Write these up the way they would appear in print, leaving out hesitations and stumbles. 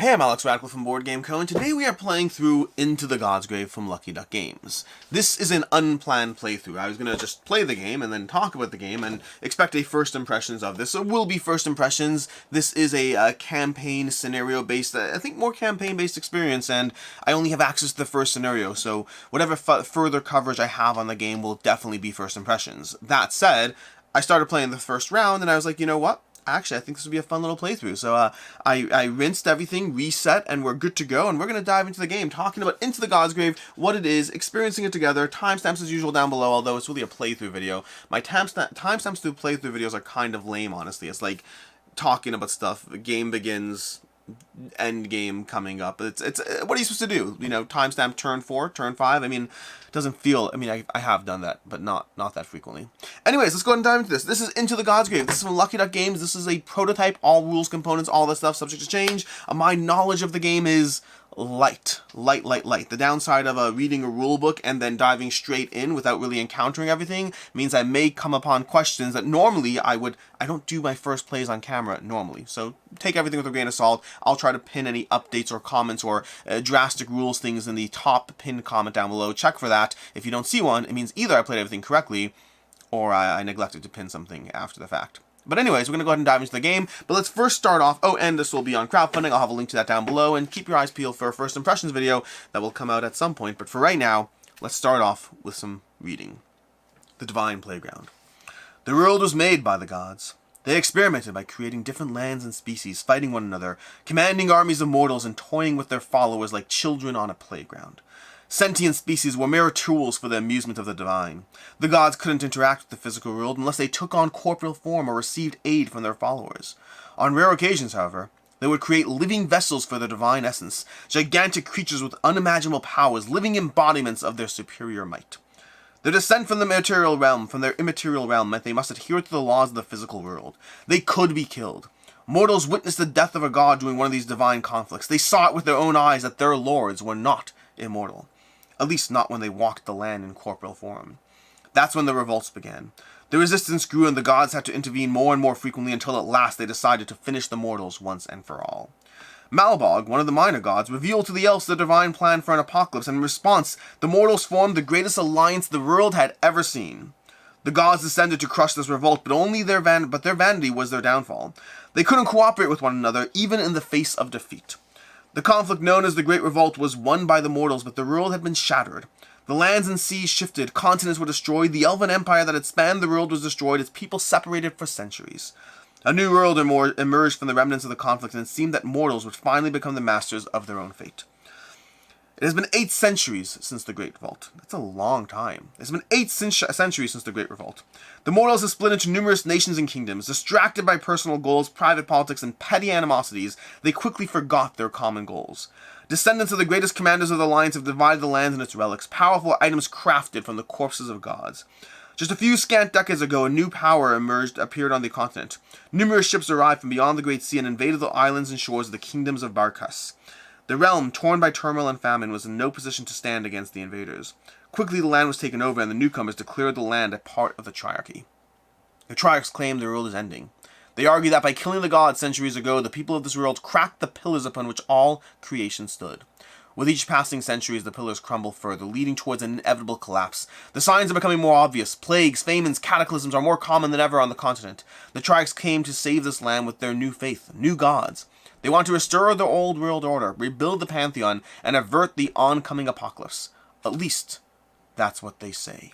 Hey, I'm Alex Radical from Board Game Co, and today we are playing through Into the Godsgrave from Lucky Duck Games. This is an unplanned playthrough. I was going to just play the game and then talk about the game and expect a first impressions of this. So it will be first impressions. This is a campaign scenario-based, I think more campaign-based experience, and I only have access to the first scenario, so whatever further coverage I have on the game will definitely be first impressions. That said, I started playing the first round, and I was like, you know what? Actually, I think this would be a fun little playthrough. So I rinsed everything, reset, and we're good to go. And we're going to dive into the game, talking about Into the Godsgrave, what it is, experiencing it together. Timestamps as usual down below, although it's really a playthrough video. My timestamps through playthrough videos are kind of lame, honestly. It's like talking about stuff. The game begins, end game coming up. It's what are you supposed to do? You know, timestamp turn 4, turn 5. I mean, it doesn't feel. I mean, I have done that, but not that frequently. Anyways, let's go ahead and dive into this. This is Into the Godsgrave. This is from Lucky Duck Games. This is a prototype, all rules, components, all that stuff subject to change. My knowledge of the game is light. The downside of reading a rule book and then diving straight in without really encountering everything means I may come upon questions that normally I don't do my first plays on camera normally. So take everything with a grain of salt. I'll try to pin any updates or comments or drastic rules things in the top pinned comment down below. Check for that. If you don't see one, it means either I played everything correctly or I neglected to pin something after the fact. But anyways, we're going to go ahead and dive into the game. But let's first start off. Oh, and this will be on crowdfunding. I'll have a link to that down below. And keep your eyes peeled for a first impressions video that will come out at some point. But for right now, let's start off with some reading. The Divine Playground. The world was made by the gods. They experimented by creating different lands and species, fighting one another, commanding armies of mortals, and toying with their followers like children on a playground. Sentient species were mere tools for the amusement of the divine. The gods couldn't interact with the physical world unless they took on corporeal form or received aid from their followers. On rare occasions, however, they would create living vessels for their divine essence, gigantic creatures with unimaginable powers, living embodiments of their superior might. Their descent from the material realm, from their immaterial realm, meant they must adhere to the laws of the physical world. They could be killed. Mortals witnessed the death of a god during one of these divine conflicts. They saw it with their own eyes that their lords were not immortal. At least not when they walked the land in corporeal form. That's when the revolts began. The resistance grew and the gods had to intervene more and more frequently until at last they decided to finish the mortals once and for all. Malbog, one of the minor gods, revealed to the elves the divine plan for an apocalypse, and in response, the mortals formed the greatest alliance the world had ever seen. The gods descended to crush this revolt, but their vanity was their downfall. They couldn't cooperate with one another, even in the face of defeat. The conflict known as the Great Revolt was won by the mortals, but the world had been shattered. The lands and seas shifted, continents were destroyed, the elven empire that had spanned the world was destroyed, its people separated for centuries. A new world emerged from the remnants of the conflict, and it seemed that mortals would finally become the masters of their own fate. It has been 8 centuries since the Great Revolt. That's a long time. It's been 8 centuries since the Great Revolt. The mortals have split into numerous nations and kingdoms. Distracted by personal goals, private politics, and petty animosities, they quickly forgot their common goals. Descendants of the greatest commanders of the Alliance have divided the land and its relics, powerful items crafted from the corpses of gods. Just a few scant decades ago, a new power appeared on the continent. Numerous ships arrived from beyond the Great Sea and invaded the islands and shores of the kingdoms of Barkas. The realm, torn by turmoil and famine, was in no position to stand against the invaders. Quickly the land was taken over, and the newcomers declared the land a part of the Triarchy. The Triarchs claim the world is ending. They argue that by killing the gods centuries ago, the people of this world cracked the pillars upon which all creation stood. With each passing centuries, the pillars crumble further, leading towards an inevitable collapse. The signs are becoming more obvious. Plagues, famines, cataclysms are more common than ever on the continent. The Triarchs came to save this land with their new faith, new gods. They want to restore the old world order, rebuild the pantheon, and avert the oncoming apocalypse. At least, that's what they say.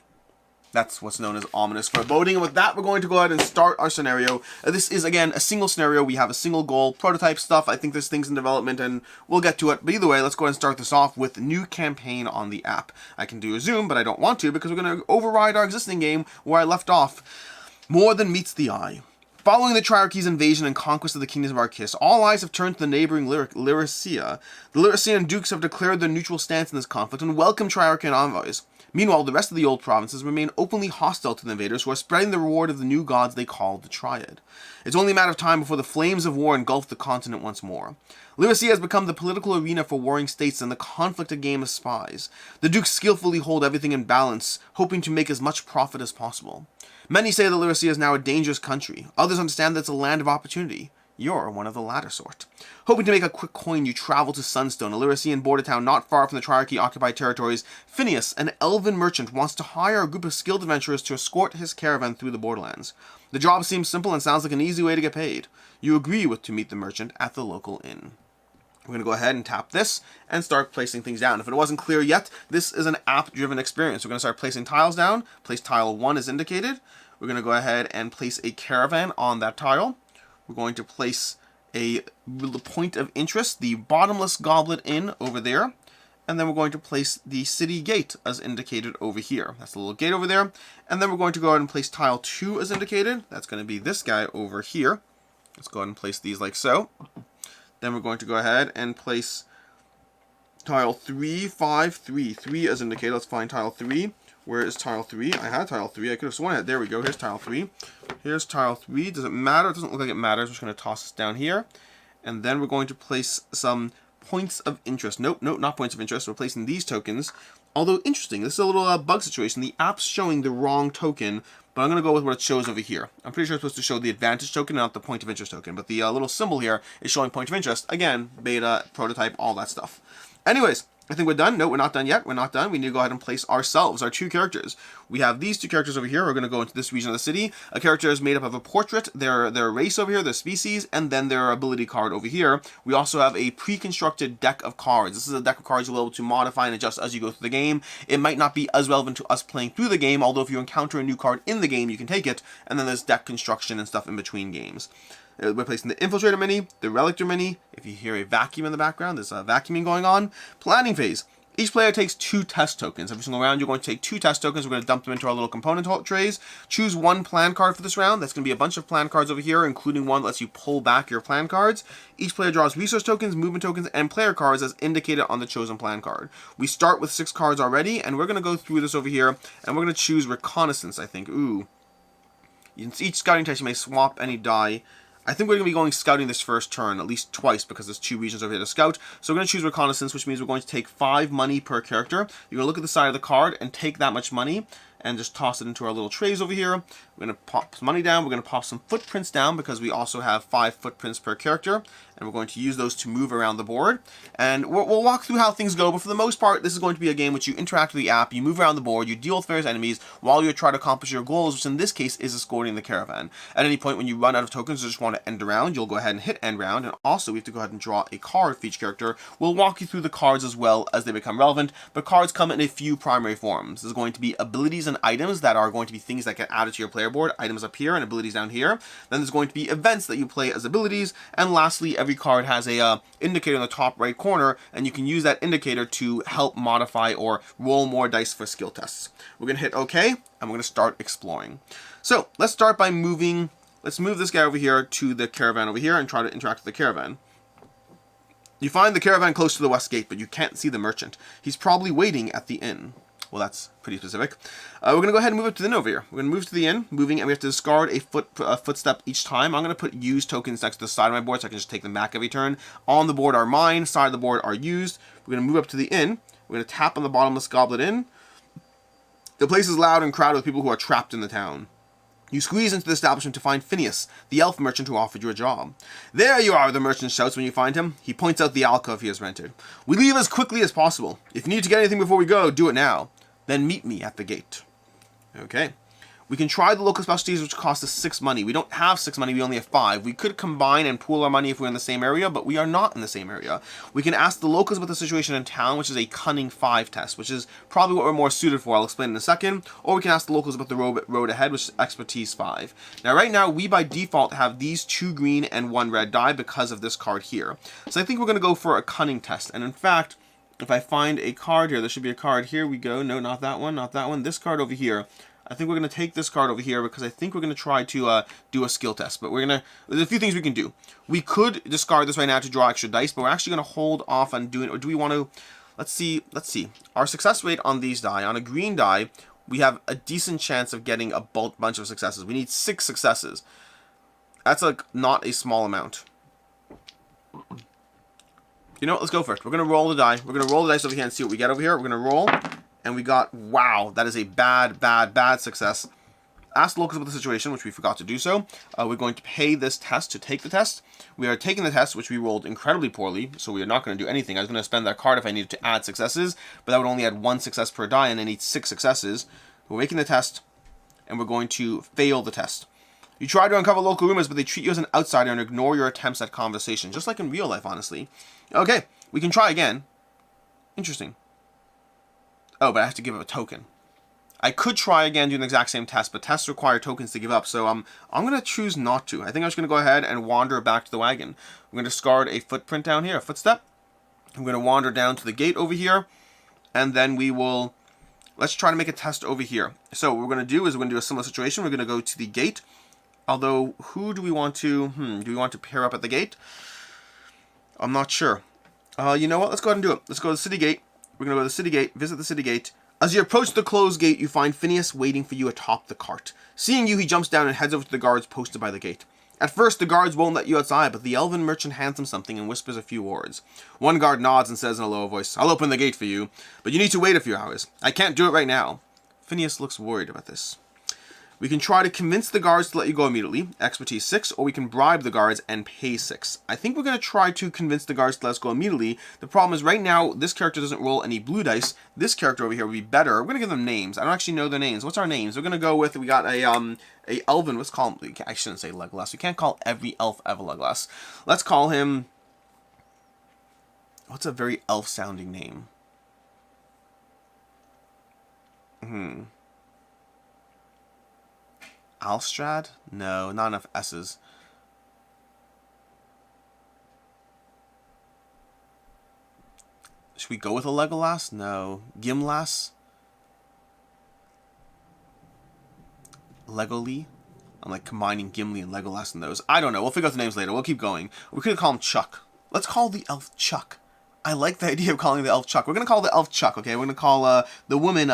That's what's known as ominous foreboding. And with that, we're going to go ahead and start our scenario. This is, again, a single scenario. We have a single goal, prototype stuff. I think there's things in development, and we'll get to it. But either way, let's go ahead and start this off with new campaign on the app. I can do a zoom, but I don't want to because we're going to override our existing game where I left off. More than meets the eye. Following the Triarchy's invasion and conquest of the kingdoms of Arrakis, all eyes have turned to the neighboring Lyracia. The Lyracian dukes have declared their neutral stance in this conflict and welcome Triarchian envoys. Meanwhile, the rest of the old provinces remain openly hostile to the invaders who are spreading the reward of the new gods they call the Triad. It's only a matter of time before the flames of war engulf the continent once more. Lyracia has become the political arena for warring states and the conflict a game of spies. The dukes skillfully hold everything in balance, hoping to make as much profit as possible. Many say that Lyracia is now a dangerous country. Others understand that it's a land of opportunity. You're one of the latter sort. Hoping to make a quick coin, you travel to Sunstone, a Lyrian border town not far from the Triarchy-occupied territories. Phineas, an elven merchant, wants to hire a group of skilled adventurers to escort his caravan through the borderlands. The job seems simple and sounds like an easy way to get paid. You agree to meet the merchant at the local inn. We're going to go ahead and tap this and start placing things down. If it wasn't clear yet, this is an app-driven experience. We're going to start placing tiles down. Place tile 1 as indicated. We're going to go ahead and place a caravan on that tile. We're going to place a point of interest, the Bottomless Goblet Inn over there. And then we're going to place the city gate as indicated over here. That's the little gate over there. And then we're going to go ahead and place tile 2 as indicated. That's going to be this guy over here. Let's go ahead and place these like so. Then we're going to go ahead and place tile 3, 5, 3. 3 as indicated. Let's find tile 3. Where is tile 3? I had tile 3. I could have sworn it. There we go. Here's tile 3. Here's tile 3. Does it matter? It doesn't look like it matters. I'm just going to toss this down here. And then we're going to place some points of interest. Nope, not points of interest. We're placing these tokens. Although, interesting. This is a little bug situation. The app's showing the wrong token, but I'm going to go with what it shows over here. I'm pretty sure it's supposed to show the advantage token, not the point of interest token. But the little symbol here is showing point of interest. Again, beta, prototype, all that stuff. Anyways, I think we're done. No, we're not done yet. We're not done. We need to go ahead and place ourselves, our 2 characters. We have these 2 characters over here. We're going to go into this region of the city. A character is made up of a portrait, their race over here, their species, and then their ability card over here. We also have a pre-constructed deck of cards. This is a deck of cards you'll be able to modify and adjust as you go through the game. It might not be as relevant to us playing through the game, although if you encounter a new card in the game, you can take it, and then there's deck construction and stuff in between games. We're placing the Infiltrator mini, the Relictor mini. If you hear a vacuum in the background, there's a vacuuming going on. Planning phase. Each player takes 2 test tokens. Every single round, you're going to take 2 test tokens. We're going to dump them into our little component trays. Choose 1 plan card for this round. That's going to be a bunch of plan cards over here, including one that lets you pull back your plan cards. Each player draws resource tokens, movement tokens, and player cards as indicated on the chosen plan card. We start with 6 cards already, and we're going to go through this over here, and we're going to choose Reconnaissance, I think. Ooh. Each scouting test, you may swap any die. I think we're going to be going scouting this first turn, at least twice, because there's 2 regions over here to scout. So we're going to choose Reconnaissance, which means we're going to take 5 money per character. You're going to look at the side of the card and take that much money and just toss it into our little trays over here. We're going to pop some money down. We're going to pop some footprints down because we also have 5 footprints per character. And we're going to use those to move around the board. And we'll walk through how things go, but for the most part, this is going to be a game which you interact with the app, you move around the board, you deal with various enemies while you try to accomplish your goals, which in this case is escorting the caravan. At any point when you run out of tokens or just want to end a round, you'll go ahead and hit end round. And also, we have to go ahead and draw a card for each character. We'll walk you through the cards as well as they become relevant, but cards come in a few primary forms. There's going to be abilities and items that are going to be things that get added to your player board, items up here and abilities down here. Then there's going to be events that you play as abilities, and lastly, every card has a indicator in the top right corner, and you can use that indicator to help modify or roll more dice for skill tests. We're going to hit OK, and we're going to start exploring. So let's start by moving. Let's move this guy over here to the caravan over here and try to interact with the caravan. You find the caravan close to the west gate, but you can't see the merchant. He's probably waiting at the inn. Well, that's pretty specific. We're going to go ahead and move up to the inn over here. We're going to move to the inn, moving, and we have to discard a footstep each time. I'm going to put used tokens next to the side of my board so I can just take them back every turn. On the board are mine, side of the board are used. We're going to move up to the inn. We're going to tap on the Bottomless Goblet Inn. The place is loud and crowded with people who are trapped in the town. You squeeze into the establishment to find Phineas, the elf merchant who offered you a job. "There you are," the merchant shouts when you find him. He points out the alcove he has rented. "We leave as quickly as possible. If you need to get anything before we go, do it now. Then meet me at the gate." Okay. We can try the local specialties, which cost us 6 money. We don't have 6 money, we only have 5. We could combine and pool our money if we're in the same area, but we are not in the same area. We can ask the locals about the situation in town, which is a cunning 5 test, which is probably what we're more suited for. I'll explain in a second. Or we can ask the locals about the road ahead, which is expertise 5. Now, right now, we by default have these 2 green and 1 red die because of this card here. So I think we're going to go for a cunning test. And in fact, if I find a card here, there should be a card. Here we go. No, not that one, not that one. This card over here. I think we're going to take this card over here because I think we're going to try to do a skill test. But there's a few things we can do. We could discard this right now to draw extra dice, but we're actually going to hold off on doing it. Or do we want to, let's see. Our success rate on these die, on a green die, we have a decent chance of getting a bunch of successes. We need 6 successes. That's like not a small amount. You know what? Let's go for it. We're going to roll the die. We're going to roll the dice over here and see what we get over here. We're going to roll. And we got, wow, that is a bad success. ask the locals about the situation, which we forgot to do so. We're going to pay this test to take the test. We are taking the test, which we rolled incredibly poorly, so we are not going to do anything. I was going to spend that card if I needed to add successes, but that would only add 1 success per die, and I need 6 successes. We're making the test, and we're going to fail the test. You try to uncover local rumors, but they treat you as an outsider and ignore your attempts at conversation, just like in real life, honestly. Okay, we can try again. Interesting. Oh, but I have to give up a token. I could try again doing the exact same test, but tests require tokens to give up, so I'm going to choose not to. I think I'm just going to go ahead and wander back to the wagon. I'm going to discard a footprint down here, a footstep. I'm going to wander down to the gate over here, and then we will... Let's try to make a test over here. So what we're going to do is we're going to do a similar situation. We're going to go to the gate. Although, who do we want to... do we want to pair up at the gate? I'm not sure. You know what? Let's go ahead and do it. Let's go to the city gate. We're going to go to the city gate, visit the city gate. As you approach the closed gate, you find Phineas waiting for you atop the cart. Seeing you, he jumps down and heads over to the guards posted by the gate. At first, the guards won't let you outside, but the elven merchant hands him something and whispers a few words. One guard nods and says in a low voice, "I'll open the gate for you, but you need to wait a few hours. I can't do it right now." Phineas looks worried about this. We can try to convince the guards to let you go immediately, expertise 6, or we can bribe the guards and pay 6. I think we're going to try to convince the guards to let us go immediately. The problem is right now, this character doesn't roll any blue dice. This character over here would be better. We're going to give them names. I don't actually know their names. What's our names? We're going to go with, we got a elven, let's call him, I shouldn't say Legolas. We can't call every elf ever Legolas. Let's call him, what's a very elf-sounding name? Alstrad? No, not enough S's. Should we go with a Legolas? No. Gimlas? Legoly? I'm like combining Gimli and Legolas in those. I don't know. We'll figure out the names later. We'll keep going. We could call him Chuck. Let's call the elf Chuck. I like the idea of calling the elf Chuck. We're going to call the elf Chuck, okay? We're going to call the woman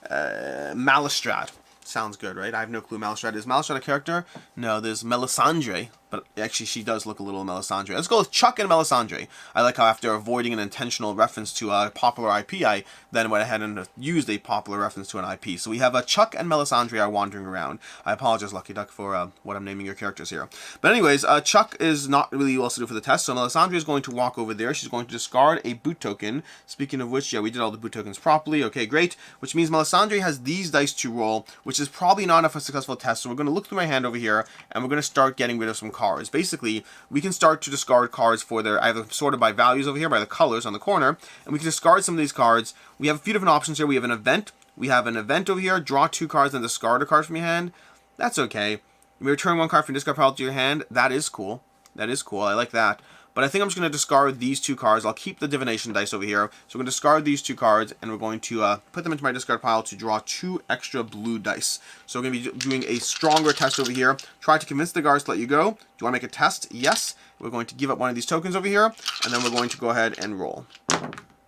Malistrad. Sounds good, right? I have no clue Malistrad is. Malistrad a character? No, there's Melisandre, but actually she does look a little Melisandre. Let's go with Chuck and Melisandre. I like how after avoiding an intentional reference to a popular IP, I then went ahead and used a popular reference to an IP. So we have Chuck and Melisandre are wandering around. I apologize, Lucky Duck, for what I'm naming your characters here. But anyways, Chuck is not really well suited for the test, so Melisandre is going to walk over there. She's going to discard a boot token. Speaking of which, yeah, we did all the boot tokens properly. Okay, great. Which means Melisandre has these dice to roll, which is probably not enough for a successful test. So we're going to look through my hand over here, and we're going to start getting rid of some cards. Basically, we can start to discard cards for their, either sorted by values over here, by the colors on the corner, and we can discard some of these cards. We have a few different options here. We have an event. We have an event over here. Draw 2 cards and discard a card from your hand. That's okay. You may return 1 card from your discard pile to your hand. That is cool. That is cool. I like that. But I think I'm just going to discard these 2 cards. I'll keep the divination dice over here. So we're going to discard these 2 cards, and we're going to put them into my discard pile to draw 2 extra blue dice. So we're going to be doing a stronger test over here. Try to convince the guards to let you go. Do you want to make a test? Yes. We're going to give up one of these tokens over here, and then we're going to go ahead and roll.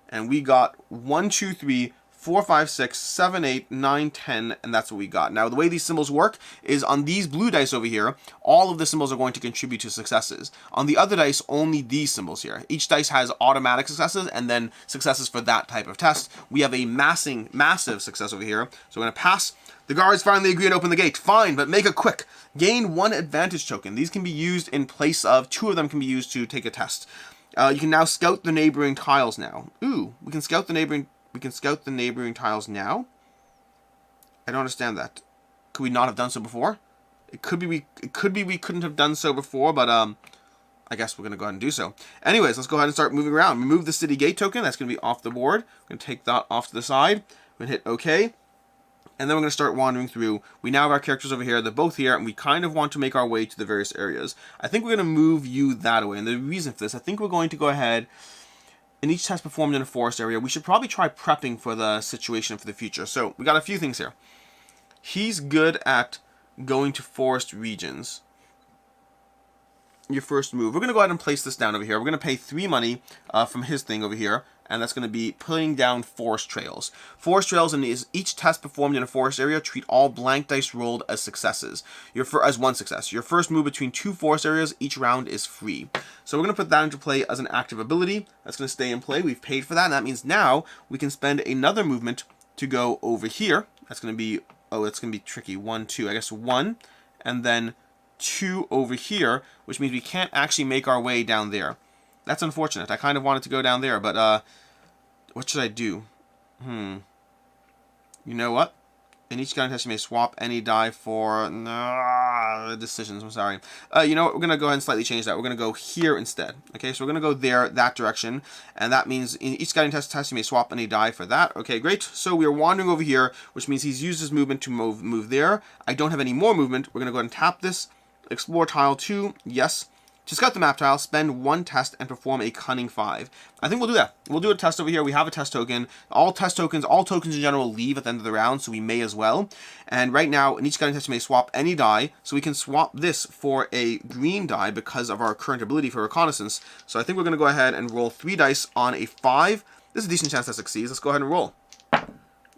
And we got 1, 2, 3, 4, 5, 6, 7, 8, 9, 10, and that's what we got. Now, the way these symbols work is on these blue dice over here, all of the symbols are going to contribute to successes. On the other dice, only these symbols here. Each dice has automatic successes and then successes for that type of test. We have a massive success over here, so we're going to pass. The guards finally agree and open the gate. Fine, but make it quick. Gain 1 advantage token. These can be used in place of, 2 of them can be used to take a test. You can now scout the neighboring tiles now. Ooh, we can scout the neighboring tiles now? I don't understand that. Could we not have done so before? It could be we couldn't have done so before, but I guess we're going to go ahead and do so. Anyways, let's go ahead and start moving around. Remove the city gate token. That's going to be off the board. We're going to take that off to the side. We're going to hit OK. And then we're going to start wandering through. We now have our characters over here. They're both here, and we kind of want to make our way to the various areas. I think we're going to move you that way. And the reason for this, I think we're going to go ahead. In each test performed in a forest area, we should probably try prepping for the situation for the future. So we got a few things here. He's good at going to forest regions. Your first move. We're going to go ahead and place this down over here. We're going to pay 3 money from his thing over here. And that's going to be putting down forest trails. Forest trails, and each test performed in a forest area, treat all blank dice rolled as successes. As 1 success. Your first move between 2 forest areas each round is free. So we're going to put that into play as an active ability. That's going to stay in play. We've paid for that, and that means now we can spend another movement to go over here. That's going to be oh, it's going to be tricky. 1, 2. I guess 1, and then 2 over here, which means we can't actually make our way down there. That's unfortunate. I kind of wanted to go down there, but what should I do? You know what? In each guiding test, you may swap any die for decisions. I'm sorry. You know what? We're going to go ahead and slightly change that. We're going to go here instead. Okay, so we're going to go there, that direction. And that means in each guiding test, you may swap any die for that. Okay, great. So we are wandering over here, which means he's used his movement to move there. I don't have any more movement. We're going to go ahead and tap this. Explore tile 2. Yes. To scout the map tile, spend 1 test and perform a cunning 5. I think we'll do that. We'll do a test over here. We have a test token. All tokens in general leave at the end of the round, so we may as well. And right now, in each guiding test, you may swap any die. So we can swap this for a green die because of our current ability for reconnaissance. So I think we're going to go ahead and roll 3 dice on a 5. This is a decent chance that succeeds. Let's go ahead and roll.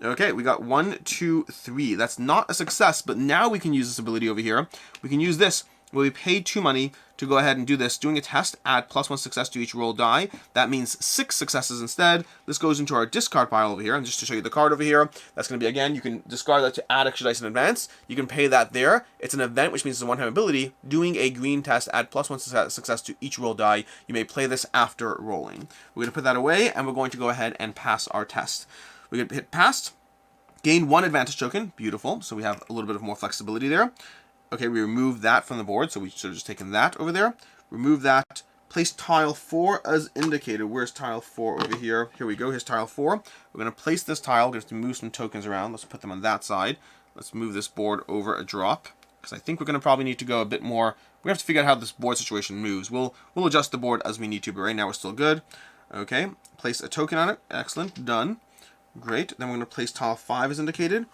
Okay, we got 1, 2, 3. That's not a success, but now we can use this ability over here. We can use this. Well, we paid 2 money to go ahead and do this. Doing a test, add +1 success to each roll die. That means 6 successes instead. This goes into our discard pile over here. And just to show you the card over here, that's going to be, again, you can discard that to add extra dice in advance. You can pay that there. It's an event, which means it's a one-time ability. Doing a green test, add +1 success to each roll die. You may play this after rolling. We're going to put that away, and we're going to go ahead and pass our test. We're going to hit passed. Gain 1 advantage token. Beautiful. So we have a little bit of more flexibility there. Okay, we remove that from the board, so we should have just taken that over there. Remove that. Place tile 4 as indicated. Where's tile 4 over here? Here we go. Here's tile 4. We're going to place this tile. We're going to have to move some tokens around. Let's put them on that side. Let's move this board over a drop, because I think we're going to probably need to go a bit more. We have to figure out how this board situation moves. We'll adjust the board as we need to, but right now we're still good. Okay, place a token on it. Excellent. Done. Great. Then we're going to place tile 5 as indicated.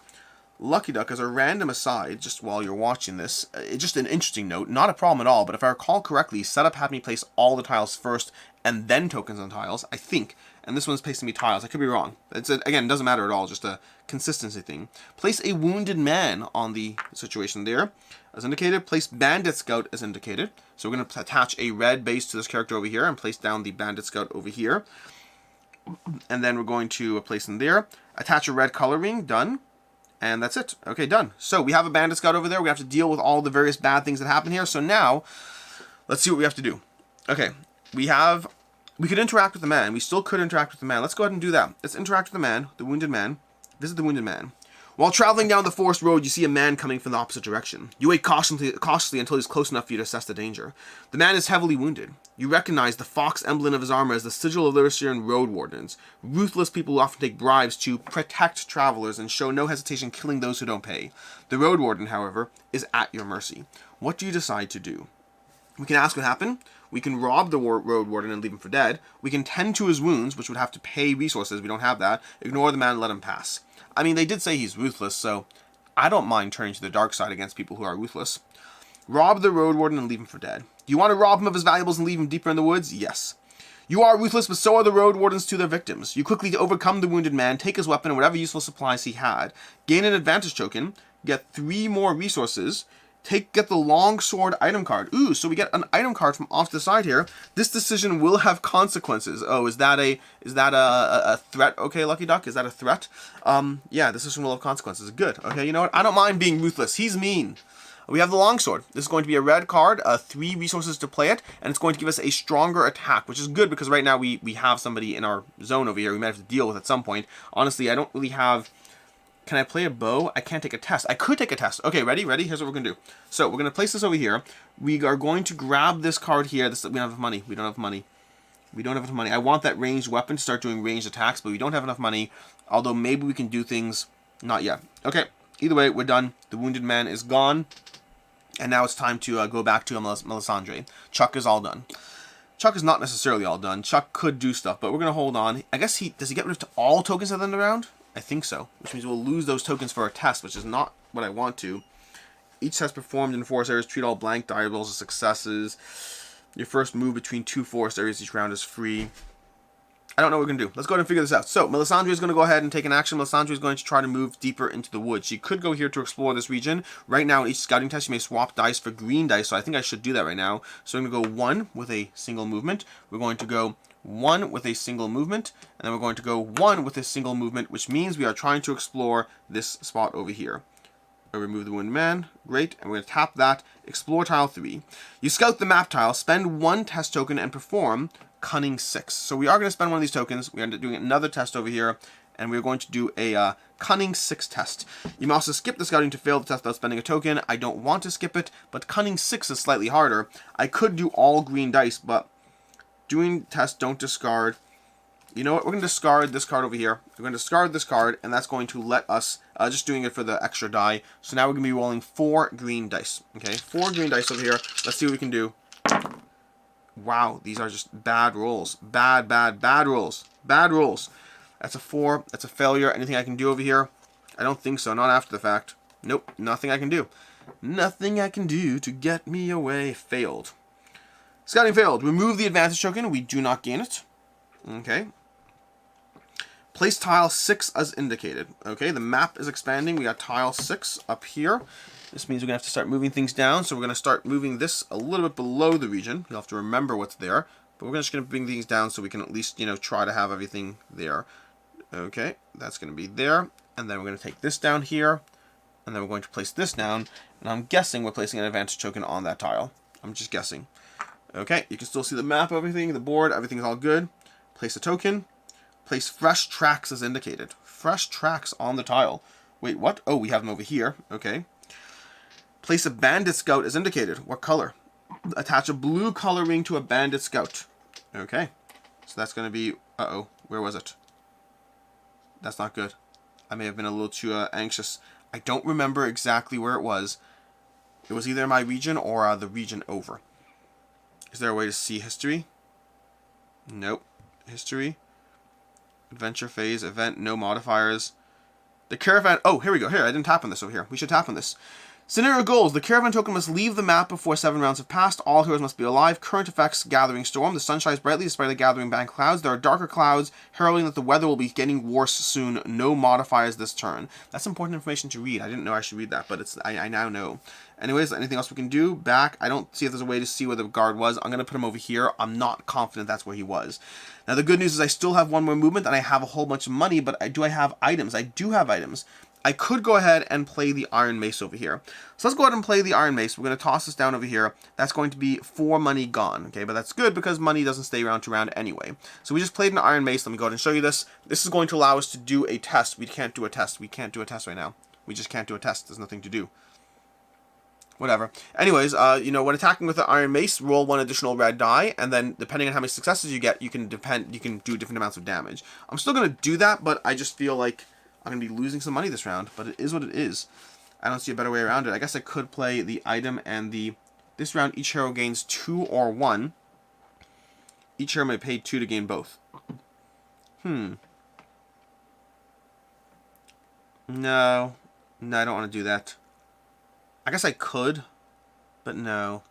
Lucky Duck, as a random aside, just while you're watching this, just an interesting note, not a problem at all, but if I recall correctly, setup had me place all the tiles first and then tokens on tiles, I think, and this one's placing me tiles. I could be wrong. Again, it doesn't matter at all, just a consistency thing. Place a wounded man on the situation there, as indicated. Place Bandit Scout as indicated. So we're going to attach a red base to this character over here and place down the Bandit Scout over here. And then we're going to place him there. Attach a red color ring. Done. And that's it. Okay, done. So we have a Bandit Scout over there. We have to deal with all the various bad things that happen here. So now, let's see what we have to do. Okay, we could interact with the man. We still could interact with the man. Let's go ahead and do that. Let's interact with the man, the wounded man. Visit the wounded man. While traveling down the forest road, you see a man coming from the opposite direction. You wait cautiously until he's close enough for you to assess the danger. The man is heavily wounded. You recognize the fox emblem of his armor as the sigil of the Lyrian road wardens. Ruthless people who often take bribes to protect travelers and show no hesitation killing those who don't pay. The road warden, however, is at your mercy. What do you decide to do? We can ask what happened. We can rob the road warden and leave him for dead. We can tend to his wounds, which would have to pay resources. We don't have that. Ignore the man and let him pass. I mean, they did say he's ruthless, so I don't mind turning to the dark side against people who are ruthless. Rob the road warden and leave him for dead. Do you want to rob him of his valuables and leave him deeper in the woods? Yes. You are ruthless, but so are the road wardens to their victims. You quickly overcome the wounded man, take his weapon and whatever useful supplies he had. Gain an advantage token. Get 3 more resources. Get the longsword item card. Ooh, so we get an item card from off to the side here. This decision will have consequences. Oh, is that a threat? Okay, Lucky Duck, is that a threat? Yeah, this decision will have consequences. Good. Okay, you know what? I don't mind being ruthless. He's mean. We have the longsword. This is going to be a red card, 3 resources to play it, and it's going to give us a stronger attack, which is good because right now we have somebody in our zone over here we might have to deal with at some point. Honestly, I don't really have... Can I play a bow? I can't take a test. I could take a test. Okay, ready? Here's what we're going to do. So we're going to place this over here. We are going to grab this card here. We don't have money. We don't have money. We don't have enough money. I want that ranged weapon to start doing ranged attacks, but we don't have enough money. Although maybe we can do things. Not yet. Okay, either way, we're done. The wounded man is gone. And now it's time to go back to Melisandre. Chuck is all done. Chuck is not necessarily all done. Chuck could do stuff, but we're going to hold on. I guess does he get rid of all tokens at the end of the round? I think so, which means we'll lose those tokens for our test, which is not what I want to. Each test performed in forest areas, treat all blank die rolls as successes. Your first move between 2 forest areas each round is free. I don't know what we're going to do. Let's go ahead and figure this out. So, Melisandre is going to go ahead and take an action. Melisandre is going to try to move deeper into the woods. She could go here to explore this region. Right now, in each scouting test, you may swap dice for green dice, so I think I should do that right now. So I'm going to go 1 with a single movement. We're going to go 1 with a single movement, and then we're going to go 1 with a single movement, which means we are trying to explore this spot over here. remove the wounded man. Great. And we're going to tap that. Explore tile 3. You scout the map tile, spend 1 test token, and perform Cunning 6. So we are going to spend one of these tokens. We are doing another test over here, and we're going to do a Cunning 6 test. You may also skip the scouting to fail the test without spending a token. I don't want to skip it, but Cunning 6 is slightly harder. I could do all green dice, but doing test, don't discard. You know what? We're going to discard this card over here. We're going to discard this card, and that's going to let us, just doing it for the extra die. So now we're going to be rolling 4 green dice. Okay, 4 green dice over here. Let's see what we can do. Wow, these are just bad rolls. Bad rolls. Bad rolls. That's a 4. That's a failure. Anything I can do over here? I don't think so. Not after the fact. Nope, nothing I can do. Nothing I can do to get me away. Failed. Scouting failed. Remove the advantage token. We do not gain it. Okay. Place tile 6 as indicated. Okay, the map is expanding. We got tile 6 up here. This means we're going to have to start moving things down. So we're going to start moving this a little bit below the region. You'll have to remember what's there. But we're just going to bring things down so we can at least, try to have everything there. Okay, that's going to be there. And then we're going to take this down here. And then we're going to place this down. And I'm guessing we're placing an advantage token on that tile. I'm just guessing. Okay, you can still see the map, everything, the board, everything is all good. Place a token. Place fresh tracks as indicated. Fresh tracks on the tile. Wait, what? Oh, we have them over here. Okay. Place a bandit scout as indicated. What color? Attach a blue color ring to a bandit scout. Okay. So that's going to be... Uh-oh. Where was it? That's not good. I may have been a little too anxious. I don't remember exactly where it was. It was either my region or the region over. Is there a way to see history? Nope. History. Adventure phase. Event. No modifiers. The caravan... Oh, here we go. Here, I didn't tap on this over here. We should tap on this. Scenario goals. The caravan token must leave the map before 7 rounds have passed. All heroes must be alive. Current effects. Gathering storm. The sun shines brightly despite the gathering bank clouds. There are darker clouds, heralding that the weather will be getting worse soon. No modifiers this turn. That's important information to read. I didn't know I should read that, but I now know. Anyways, anything else we can do? Back. I don't see if there's a way to see where the guard was. I'm going to put him over here. I'm not confident that's where he was. Now, the good news is I still have 1 more movement, and I have a whole bunch of money, but do I have items? I do have items. I could go ahead and play the Iron Mace over here. So let's go ahead and play the Iron Mace. We're going to toss this down over here. That's going to be 4 money gone. Okay, but that's good because money doesn't stay around to round anyway. So we just played an Iron Mace. Let me go ahead and show you this. This is going to allow us to do a test. We can't do a test. We can't do a test right now. We just can't do a test. There's nothing to do. Whatever. Anyways, when attacking with the Iron Mace, roll 1 additional red die, and then depending on how many successes you get, you can do different amounts of damage. I'm still going to do that, but I just feel like I'm going to be losing some money this round, but it is what it is. I don't see a better way around it. I guess I could play the item and this round each hero gains 2 or 1. Each hero may pay 2 to gain both. No, I don't want to do that. I guess I could, but no.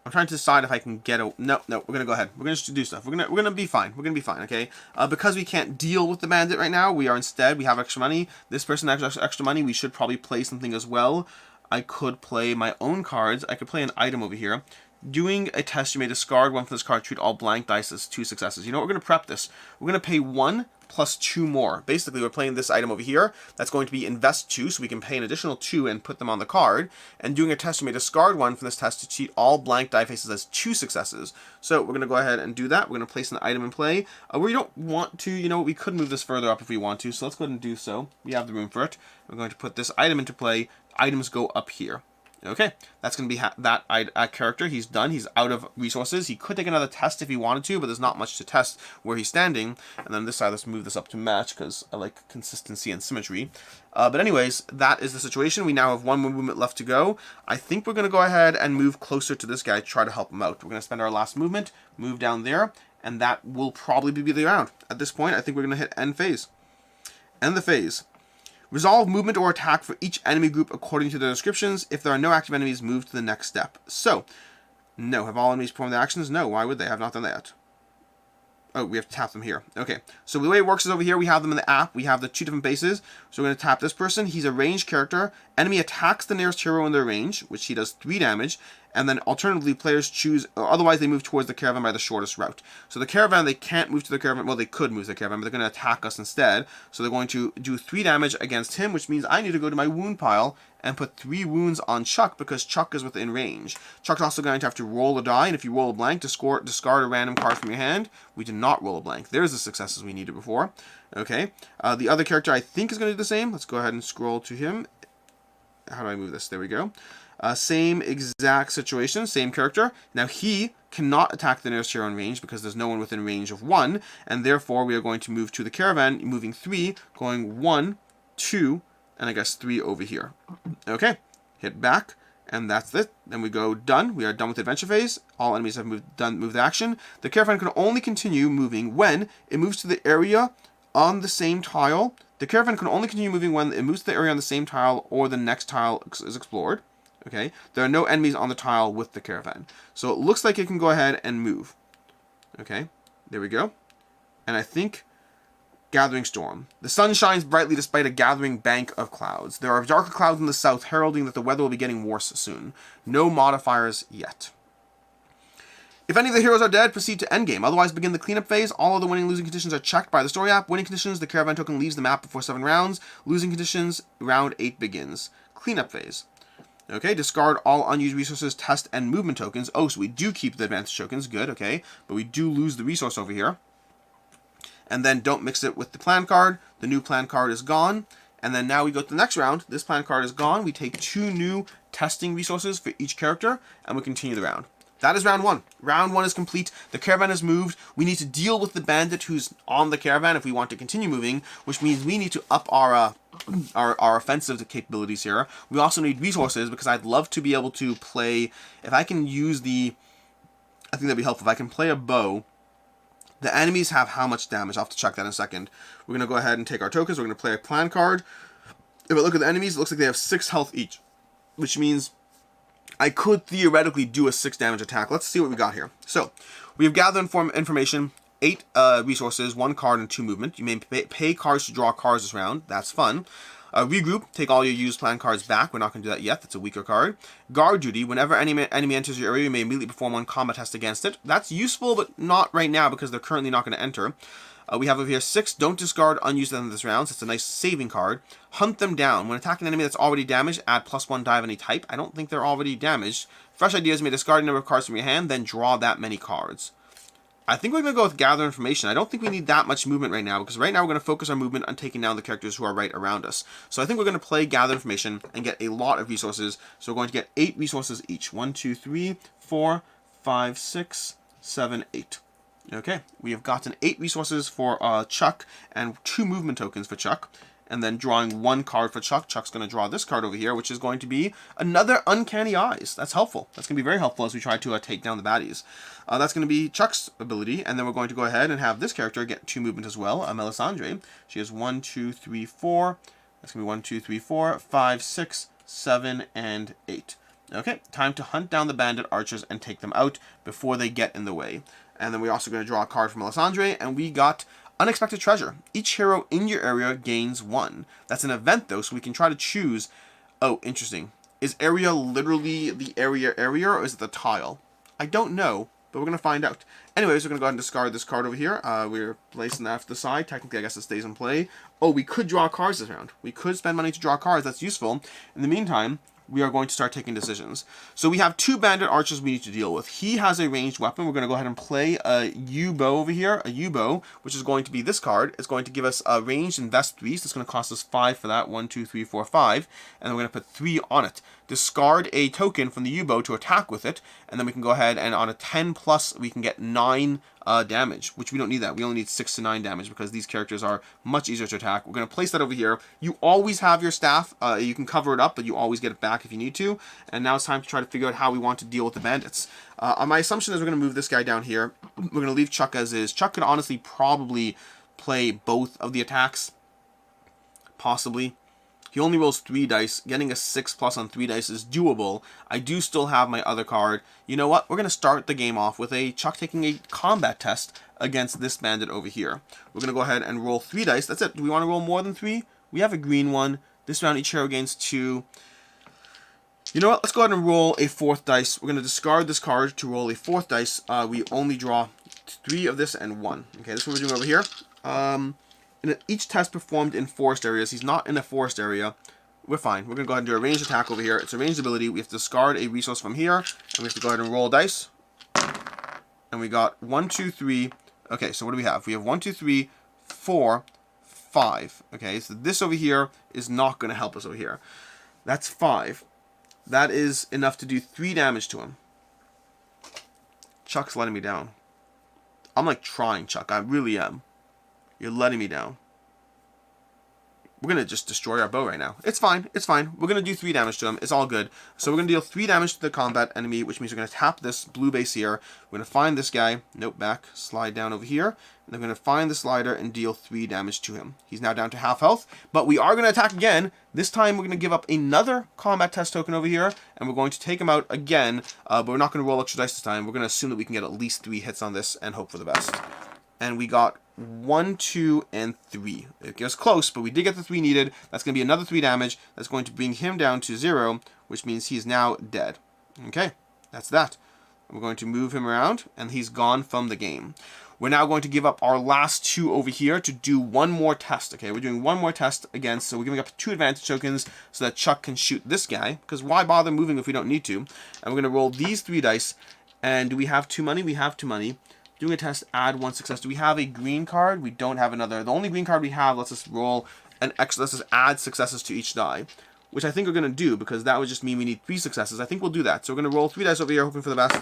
I'm trying to decide if I can get a... No, we're going to go ahead. We're going to just do stuff. We're going to be fine. We're going to be fine, okay? Because we can't deal with the bandit right now, we have extra money. This person has extra money. We should probably play something as well. I could play my own cards. I could play an item over here. Doing a test, you may discard 1 from this card. Treat all blank dice as 2 successes. You know what? We're going to prep this. We're going to pay 1 plus 2 more. Basically, we're playing this item over here. That's going to be invest 2, so we can pay an additional 2 and put them on the card. And doing a test, you may discard 1 from this test to treat all blank die faces as 2 successes. So we're going to go ahead and do that. We're going to place an item in play. We don't want to, we could move this further up if we want to. So let's go ahead and do so. We have the room for it. We're going to put this item into play. Items go up here. Okay, that's going to be that character. He's done. He's out of resources. He could take another test if he wanted to, but there's not much to test where he's standing. And then this side, let's move this up to match because I like consistency and symmetry. But anyways, that is the situation. We now have 1 more movement left to go. I think we're going to go ahead and move closer to this guy to try to help him out. We're going to spend our last movement, move down there, and that will probably be the round. At this point, I think we're going to hit end phase. End the phase. Resolve movement or attack for each enemy group according to their descriptions. If there are no active enemies, move to the next step. So, no. Have all enemies performed their actions? No. Why would they? Have not done that. Oh, we have to tap them here. Okay. So the way it works is over here, we have them in the app. We have the 2 different bases. So we're going to tap this person. He's a ranged character. Enemy attacks the nearest hero in their range, which he does 3 damage. And then alternatively, players choose, or otherwise they move towards the caravan by the shortest route. So the caravan, they can't move to the caravan. Well, they could move to the caravan, but they're going to attack us instead. So they're going to do 3 damage against him, which means I need to go to my wound pile and put 3 wounds on Chuck because Chuck is within range. Chuck's also going to have to roll a die, and if you roll a blank, discard a random card from your hand. We did not roll a blank. There's the successes we needed before. Okay. The other character I think is going to do the same. Let's go ahead and scroll to him. How do I move this? There we go. Same exact situation, same character. Now he cannot attack the nearest hero in range because there's no one within range of 1, and therefore we are going to move to the caravan, moving 3, going 1, 2, and I guess 3 over here. Okay, hit back, and that's it. Then we go done. We are done with the adventure phase. All enemies have moved the action. The caravan can only continue moving when it moves to the area on the same tile. The caravan can only continue moving when it moves to the area on the same tile or the next tile is explored. Okay, there are no enemies on the tile with the caravan. So it looks like it can go ahead and move. Okay, there we go. And I think Gathering Storm. The sun shines brightly despite a gathering bank of clouds. There are darker clouds in the south heralding that the weather will be getting worse soon. No modifiers yet. If any of the heroes are dead, proceed to endgame. Otherwise, begin the cleanup phase. All of the winning and losing conditions are checked by the story app. Winning conditions, the caravan token leaves the map before 7 rounds. Losing conditions, round 8 begins. Cleanup phase. Okay, discard all unused resources, test, and movement tokens. Oh, so we do keep the advantage tokens. Good, okay. But we do lose the resource over here. And then don't mix it with the plan card. The new plan card is gone. And then now we go to the next round. This plan card is gone. We take 2 new testing resources for each character, and we continue the round. That is round 1. Round 1 is complete. The caravan is moved. We need to deal with the bandit who's on the caravan if we want to continue moving, which means we need to up our offensive capabilities here. We also need resources because I'd love to be able to play, if I can use I think that'd be helpful, if I can play a bow. The enemies have how much damage? I'll have to check that in a second. We're going to go ahead and take our tokens. We're going to play a plan card. If I look at the enemies, it looks like they have 6 health each, which means I could theoretically do a 6 damage attack. Let's see what we got here. So, we have gathered information, 8 resources, 1 card, and 2 movement. You may pay cards to draw cards this round. That's fun. Regroup, take all your used plan cards back. We're not going to do that yet. That's a weaker card. Guard duty, whenever any enemy enters your area, you may immediately perform 1 combat test against it. That's useful, but not right now because they're currently not going to enter. We have over here 6, don't discard unused at the end of this round. So it's a nice saving card. Hunt them down. When attacking an enemy that's already damaged, add +1 die of any type. I don't think they're already damaged. Fresh ideas, may discard a number of cards from your hand, then draw that many cards. I think we're going to go with gather information. I don't think we need that much movement right now, because right now we're going to focus our movement on taking down the characters who are right around us. So I think we're going to play gather information and get a lot of resources. So we're going to get 8 resources each. 1, 2, 3, 4, 5, 6, 7, 8. Okay, we have gotten 8 resources for Chuck and 2 movement tokens for Chuck. And then drawing 1 card for Chuck. Chuck's going to draw this card over here, which is going to be another Uncanny Eyes. That's helpful. That's going to be very helpful as we try to take down the baddies. That's going to be Chuck's ability. And then we're going to go ahead and have this character get 2 movement as well. Melisandre. She has 1, 2, 3, 4. That's going to be 1, 2, 3, 4, 5, 6, 7, and 8. Okay, time to hunt down the bandit archers and take them out before they get in the way. And then we're also going to draw a card from Melisandre, and we got Unexpected Treasure. Each hero in your area gains 1. That's an event, though, so we can try to choose. Oh, interesting. Is area literally the area, or is it the tile? I don't know, but we're going to find out. Anyways, we're going to go ahead and discard this card over here. We're placing that off the side. Technically, I guess it stays in play. Oh, we could draw cards this round. We could spend money to draw cards. That's useful. In the meantime, we are going to start taking decisions. So we have 2 bandit archers we need to deal with. He has a ranged weapon. We're going to go ahead and play a U-bow over here. A U-bow, which is going to be this card. It's going to give us a ranged invest 3. So it's going to cost us 5 for that. 1, 2, 3, 4, 5. And then we're going to put 3 on it. Discard a token from the U-bow to attack with it. And then we can go ahead and on a 10 plus, we can get 9 damage, which we don't need that. We only need 6 to 9 damage because these characters are much easier to attack. We're going to place that over here. You always have your staff. You can cover it up, but you always get it back if you need to. And now it's time to try to figure out how we want to deal with the bandits. My assumption is we're going to move this guy down here. We're going to leave Chuck as is. Chuck could honestly probably play both of the attacks. Possibly. He only rolls 3 dice. Getting a 6+ on 3 dice is doable. I do still have my other card. You know what? We're going to start the game off with a Chuck taking a combat test against this bandit over here. We're going to go ahead and roll 3 dice. That's it. Do we want to roll more than 3? We have a green one. This round each hero gains 2. You know what? Let's go ahead and roll a fourth dice. We're going to discard this card to roll a fourth dice. We only draw 3 of this and 1. Okay, this is what we're doing over here. In each test performed in forest areas. He's not in a forest area. We're fine. We're going to go ahead and do a ranged attack over here. It's a ranged ability. We have to discard a resource from here. And we have to go ahead and roll dice. And we got 1, 2, 3. Okay, so what do we have? We have 1, 2, 3, 4, 5. Okay, so this over here is not going to help us over here. That's 5. That is enough to do 3 damage to him. Chuck's letting me down. I'm like trying, Chuck. I really am. You're letting me down. We're going to just destroy our bow right now. It's fine. It's fine. We're going to do 3 damage to him. It's all good. So we're going to deal 3 damage to the combat enemy, which means we're going to tap this blue base here. We're going to find this guy. Nope, back. Slide down over here. And then we're going to find the slider and deal 3 damage to him. He's now down to half health. But we are going to attack again. This time we're going to give up another combat test token over here. And we're going to take him out again. But we're not going to roll extra dice this time. We're going to assume that we can get at least 3 hits on this and hope for the best. And we got 1, 2, and 3. It was close, but we did get the 3 needed. That's going to be another 3 damage. That's going to bring him down to 0, which means he's now dead. Okay, that's that. We're going to move him around, and he's gone from the game. We're now going to give up our last 2 over here to do 1 more test. Okay, we're doing 1 more test again, so we're giving up 2 advantage tokens so that Chuck can shoot this guy, because why bother moving if we don't need to? And we're going to roll these 3 dice, and do we have 2 money? We have 2 money. Doing a test, add 1 success. Do we have a green card? We don't have another. The only green card we have lets us roll an extra, lets us add successes to each die, which I think we're going to do because that would just mean we need 3 successes. I think we'll do that. So we're going to roll 3 dice over here, hoping for the best.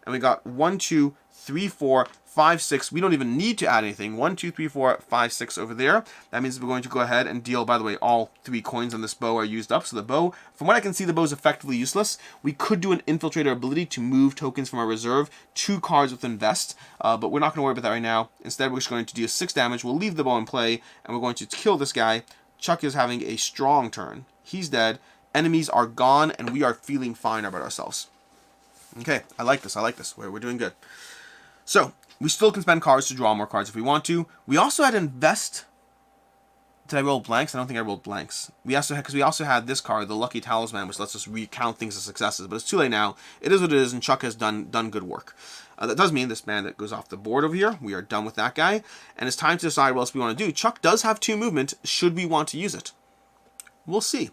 And we got 1, 2, 3, 4, 5, 6. We don't even need to add anything. 1, 2, 3, 4, 5, 6 over there. That means we're going to go ahead and deal, by the way, all 3 coins on this bow are used up. So the bow, from what I can see, the bow is effectively useless. We could do an infiltrator ability to move tokens from our reserve, 2 cards with invest, but we're not going to worry about that right now. Instead, we're just going to do 6 damage. We'll leave the bow in play, and we're going to kill this guy. Chuck is having a strong turn. He's dead. Enemies are gone, and we are feeling fine about ourselves. Okay, I like this. I like this. We're doing good. So, we still can spend cards to draw more cards if we want to. We also had invest. Did I roll blanks? I don't think I rolled blanks. We also had, because we also had this card, the Lucky Talisman, which lets us recount things as successes. But it's too late now. It is what it is, and Chuck has done good work. That does mean this man that goes off the board over here. We are done with that guy. And it's time to decide what else we want to do. Chuck does have 2 movement. Should we want to use it? We'll see.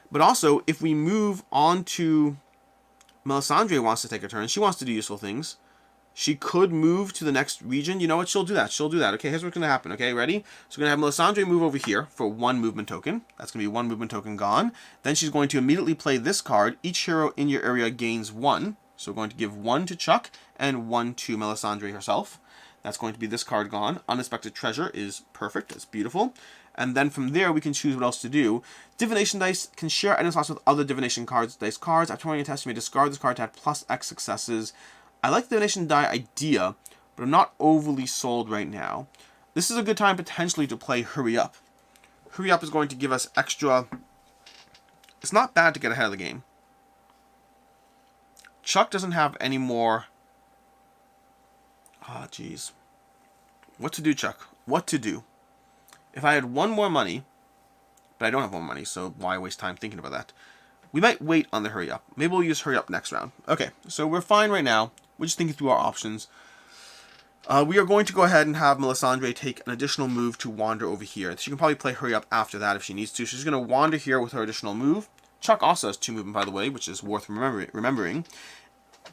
But also, if we move on to... Melisandre wants to take a turn. She wants to do useful things. She could move to the next region. You know what? She'll do that. She'll do that. Okay, here's what's going to happen. Okay, ready? So we're going to have Melisandre move over here for 1 movement token. That's going to be 1 movement token gone. Then she's going to immediately play this card. Each hero in your area gains 1. So we're going to give 1 to Chuck and 1 to Melisandre herself. That's going to be this card gone. Unexpected Treasure is perfect. That's beautiful. And then from there, we can choose what else to do. Divination dice can share item slots with other divination dice cards. After running a test, you may discard this card to add plus X successes. I like the divination die idea, but I'm not overly sold right now. This is a good time potentially to play Hurry Up. Hurry Up is going to give us extra... It's not bad to get ahead of the game. Chuck doesn't have any more... Ah, jeez. What to do, Chuck? What to do? If I had 1 more money, but I don't have 1 more money, so why waste time thinking about that? We might wait on the Hurry Up. Maybe we'll use Hurry Up next round. Okay, so we're fine right now. We're just thinking through our options. We are going to go ahead and have Melisandre take an additional move to wander over here. She can probably play Hurry Up after that if she needs to. She's going to wander here with her additional move. Chuck also has 2 movement, by the way, which is worth remembering.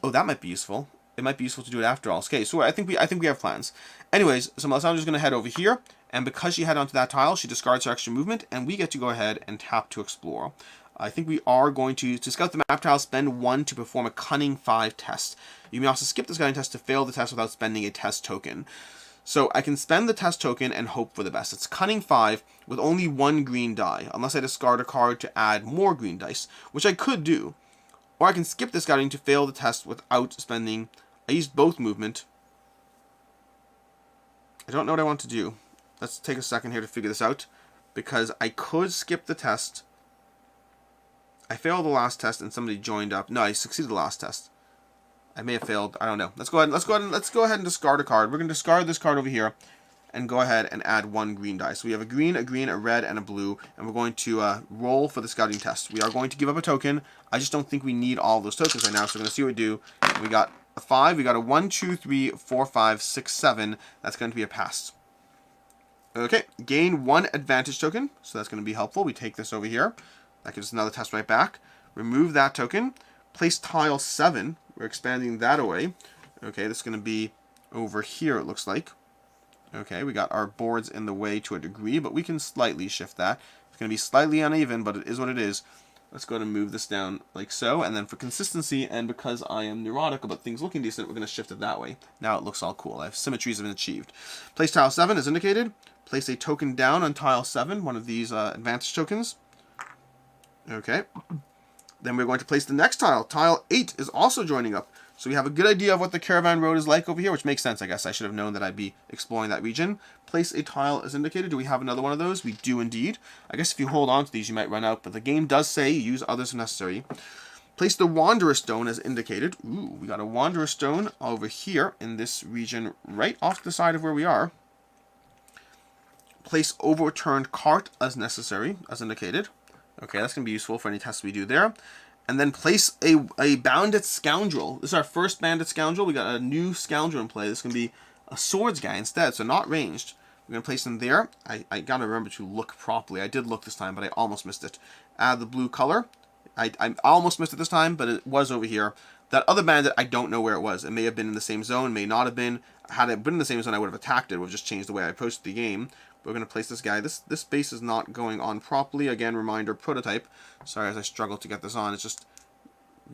Oh, that might be useful. It might be useful to do it after all. Okay, so I think we have plans. Anyways, so Melisandre's going to head over here. And because she head onto that tile, she discards her extra movement, and we get to go ahead and tap to explore. I think we are going to scout the map tile, spend 1 to perform a Cunning 5 test. You may also skip the scouting test to fail the test without spending a test token. So I can spend the test token and hope for the best. It's Cunning 5 with only 1 green die, unless I discard a card to add more green dice, which I could do. Or I can skip the scouting to fail the test without spending... I used both movement. I don't know what I want to do. Let's take a second here to figure this out, because I could skip the test. I failed the last test and somebody joined up. No, I succeeded the last test. I may have failed. I don't know. Let's go ahead and discard a card. We're going to discard this card over here, and go ahead and add 1 green die. So we have a green, a red, and a blue, and we're going to roll for the scouting test. We are going to give up a token. I just don't think we need all those tokens right now, so we're going to see what we do. We got a 5, we got a 1, 2, 3, 4, 5, 6, 7. That's going to be a pass. Okay, gain 1 advantage token, so that's going to be helpful. We take this over here. That gives us another test right back. Remove that token. Place tile 7. We're expanding that away. Okay, this is going to be over here, it looks like. Okay, we got our boards in the way to a degree, but we can slightly shift that. It's going to be slightly uneven, but it is what it is. Let's go ahead and move this down like so, and then for consistency, and because I am neurotic about things looking decent, we're going to shift it that way. Now it looks all cool. I have symmetries have been achieved. Place tile 7 as indicated. Place a token down on tile 7, one of these advantage tokens. Okay. Then we're going to place the next tile. Tile 8 is also joining up. So we have a good idea of what the caravan road is like over here, which makes sense, I guess. I should have known that I'd be exploring that region. Place a tile as indicated. Do we have another one of those? We do indeed. I guess if you hold on to these, you might run out, but the game does say use others if necessary. Place the Wanderer Stone as indicated. Ooh, we got a Wanderer Stone over here in this region, right off to the side of where we are. Place Overturned Cart as necessary, as indicated. Okay, that's going to be useful for any tests we do there. And then place a Bandit Scoundrel. This is our first Bandit Scoundrel. We got a new Scoundrel in play. This is going to be a Swords guy instead, so not ranged. We're going to place him there. I got to remember to look properly. I did look this time, but I almost missed it. Add the blue color. I almost missed it this time, but it was over here. That other bandit, I don't know where it was. It may have been in the same zone, may not have been. Had it been in the same zone, I would have attacked it. It would have just changed the way I approached the game. We're going to place this guy. This base is not going on properly. Again, reminder, prototype. Sorry as I struggle to get this on. It's just...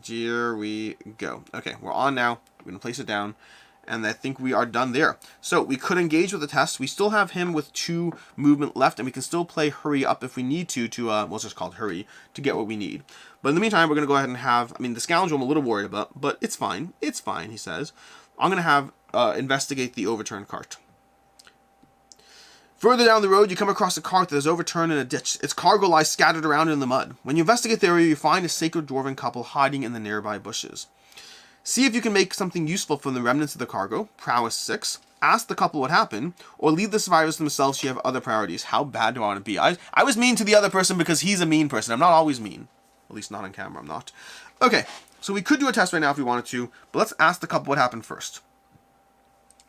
Here we go. Okay, we're on now. We're going to place it down. And I think we are done there. So we could engage with the test. We still have him with 2 movement left. And we can still play Hurry Up if we need to well, it's just called Hurry, to get what we need. But in the meantime, we're going to go ahead and have... I mean, the Scoundrel I'm a little worried about. But it's fine. It's fine, he says. I'm going to have investigate the overturned cart. Further down the road, you come across a cart that is overturned in a ditch. Its cargo lies scattered around in the mud. When you investigate the area, you find a sacred dwarven couple hiding in the nearby bushes. See if you can make something useful from the remnants of the cargo, prowess 6. Ask the couple what happened, or leave the survivors themselves if you have other priorities. How bad do I want to be? I was mean to the other person because he's a mean person. I'm not always mean. At least not on camera, I'm not. Okay, so we could do a test right now if we wanted to, but let's ask the couple what happened first.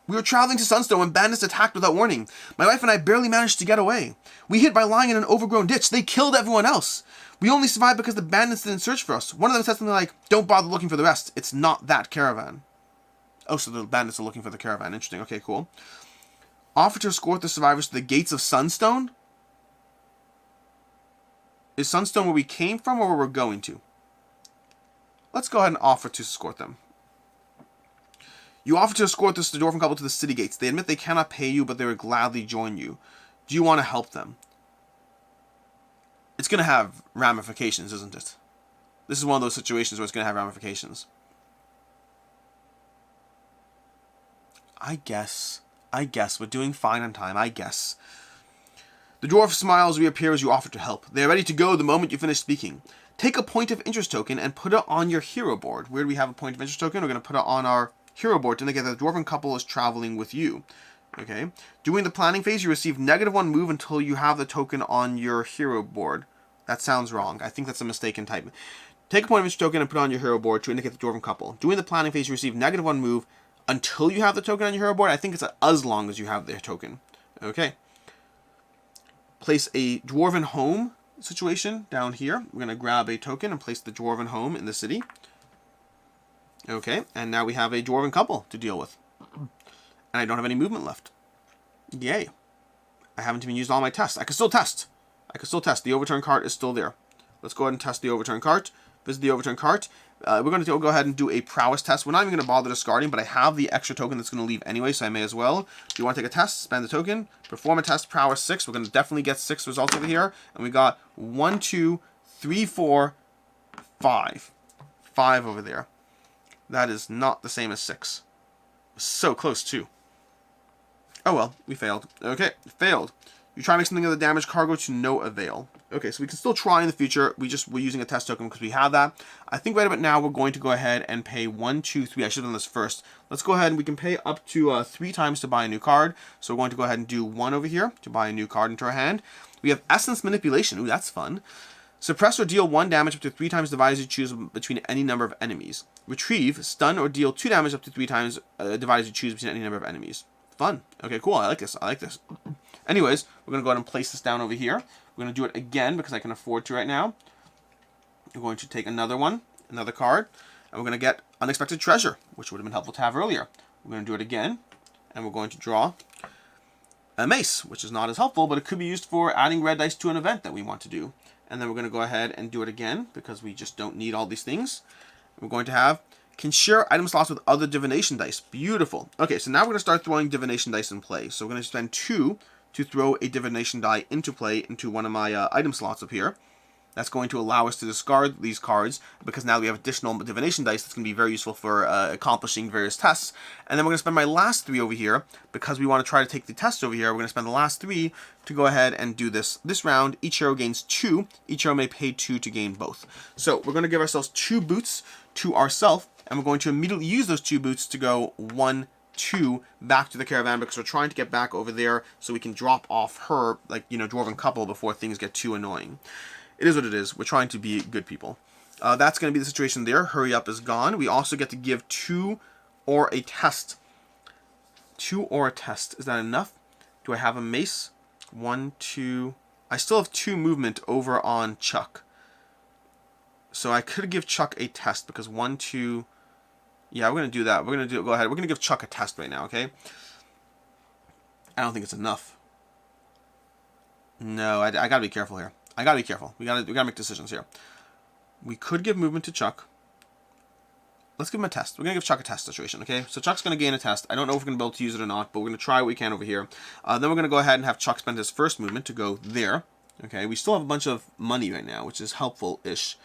We were traveling to Sunstone when bandits attacked without warning. My wife and I barely managed to get away. We hid by lying in an overgrown ditch. They killed everyone else. We only survived because the bandits didn't search for us. One of them said something like, "Don't bother looking for the rest. It's not that caravan." Oh, so the bandits are looking for the caravan. Interesting. Okay, cool. Offer to escort the survivors to the gates of Sunstone? Is Sunstone where we came from or where we're going to? Let's go ahead and offer to escort them. You offer to escort this dwarven couple to the city gates. They admit they cannot pay you, but they would gladly join you. Do you want to help them? It's going to have ramifications, isn't it? This is one of those situations where it's going to have ramifications. I guess we're doing fine on time, I guess. The dwarf smiles reappear as you offer to help. They are ready to go the moment you finish speaking. Take a point of interest token and put it on your hero board. Where do we have a point of interest token? We're going to put it on our hero board to indicate that the dwarven couple is traveling with you. Okay. During the planning phase, you receive -1 move until you have the token on your hero board. That sounds wrong. I think that's a mistaken type. Take a point of interest token and put it on your hero board to indicate the dwarven couple. During the planning phase, you receive -1 move until you have the token on your hero board. I think it's as long as you have their token. Okay. Place a dwarven home situation down here. We're going to grab a token and place the dwarven home in the city. Okay, and now we have a dwarven couple to deal with. And I don't have any movement left. Yay. I haven't even used all my tests. I can still test. The overturned cart is still there. Let's go ahead and test the overturned cart. Visit the overturned cart. We're going to go ahead and do a prowess test. We're not even going to bother discarding, but I have the extra token that's going to leave anyway, so I may as well. Do you want to take a test? Spend the token. Perform a test, prowess 6. We're going to definitely get 6 results over here. And we got 1, 2, 3, 4, 5. 5 over there. That is not the same as 6. So close, too. Oh well, we failed. Okay, failed. You try to make something of the damaged cargo to no avail. Okay, so we can still try in the future. We're using a test token because we have that. I think right about now we're going to go ahead and pay 1, 2, 3. I should have done this first. Let's go ahead and we can pay up to 3 times to buy a new card. So we're going to go ahead and do 1 over here to buy a new card into our hand. We have Essence Manipulation. Ooh, that's fun. Suppress or deal 1 damage up to 3 times divided as you choose between any number of enemies. Retrieve, stun, or deal 2 damage up to 3 times divided as you choose between any number of enemies. Fun. Okay, cool. I like this. I like this. Anyways, we're going to go ahead and place this down over here. We're going to do it again because I can afford to right now. We're going to take another one, another card, and we're going to get Unexpected Treasure, which would have been helpful to have earlier. We're going to do it again, and we're going to draw a mace, which is not as helpful, but it could be used for adding red dice to an event that we want to do. And then we're going to go ahead and do it again because we just don't need all these things. We're going to have can share item slots with other divination dice. Beautiful. Okay, so now we're going to start throwing divination dice in play. So we're going to spend 2 to throw a divination die into play into one of my item slots up here. That's going to allow us to discard these cards because now we have additional divination dice that's going to be very useful for accomplishing various tests. And then we're going to spend my last 3 over here because we want to try to take the test over here. We're going to spend the last 3 to go ahead and do this round. Each hero gains 2. Each hero may pay 2 to gain both. So we're going to give ourselves 2 boots to ourselves, and we're going to immediately use those 2 boots to go 1, 2 back to the caravan because we're trying to get back over there so we can drop off her, like, you know, dwarven couple before things get too annoying. It is what it is. We're trying to be good people. That's going to be the situation there. Hurry up is gone. We also get to give 2 or a test. 2 or a test. Is that enough? Do I have a mace? 1, 2. I still have 2 movement over on Chuck. So I could give Chuck a test because 1, 2. Yeah, we're going to do that. We're going to go ahead. We're going to give Chuck a test right now, okay? I don't think it's enough. No, I got to be careful here. I gotta be careful. We gotta make decisions here. We could give movement to Chuck. Let's give him a test. We're gonna give Chuck a test situation, okay? So Chuck's gonna gain a test. I don't know if we're gonna be able to use it or not, but we're gonna try what we can over here. Then we're gonna go ahead and have Chuck spend his first movement to go there. Okay, we still have a bunch of money right now, which is helpful-ish.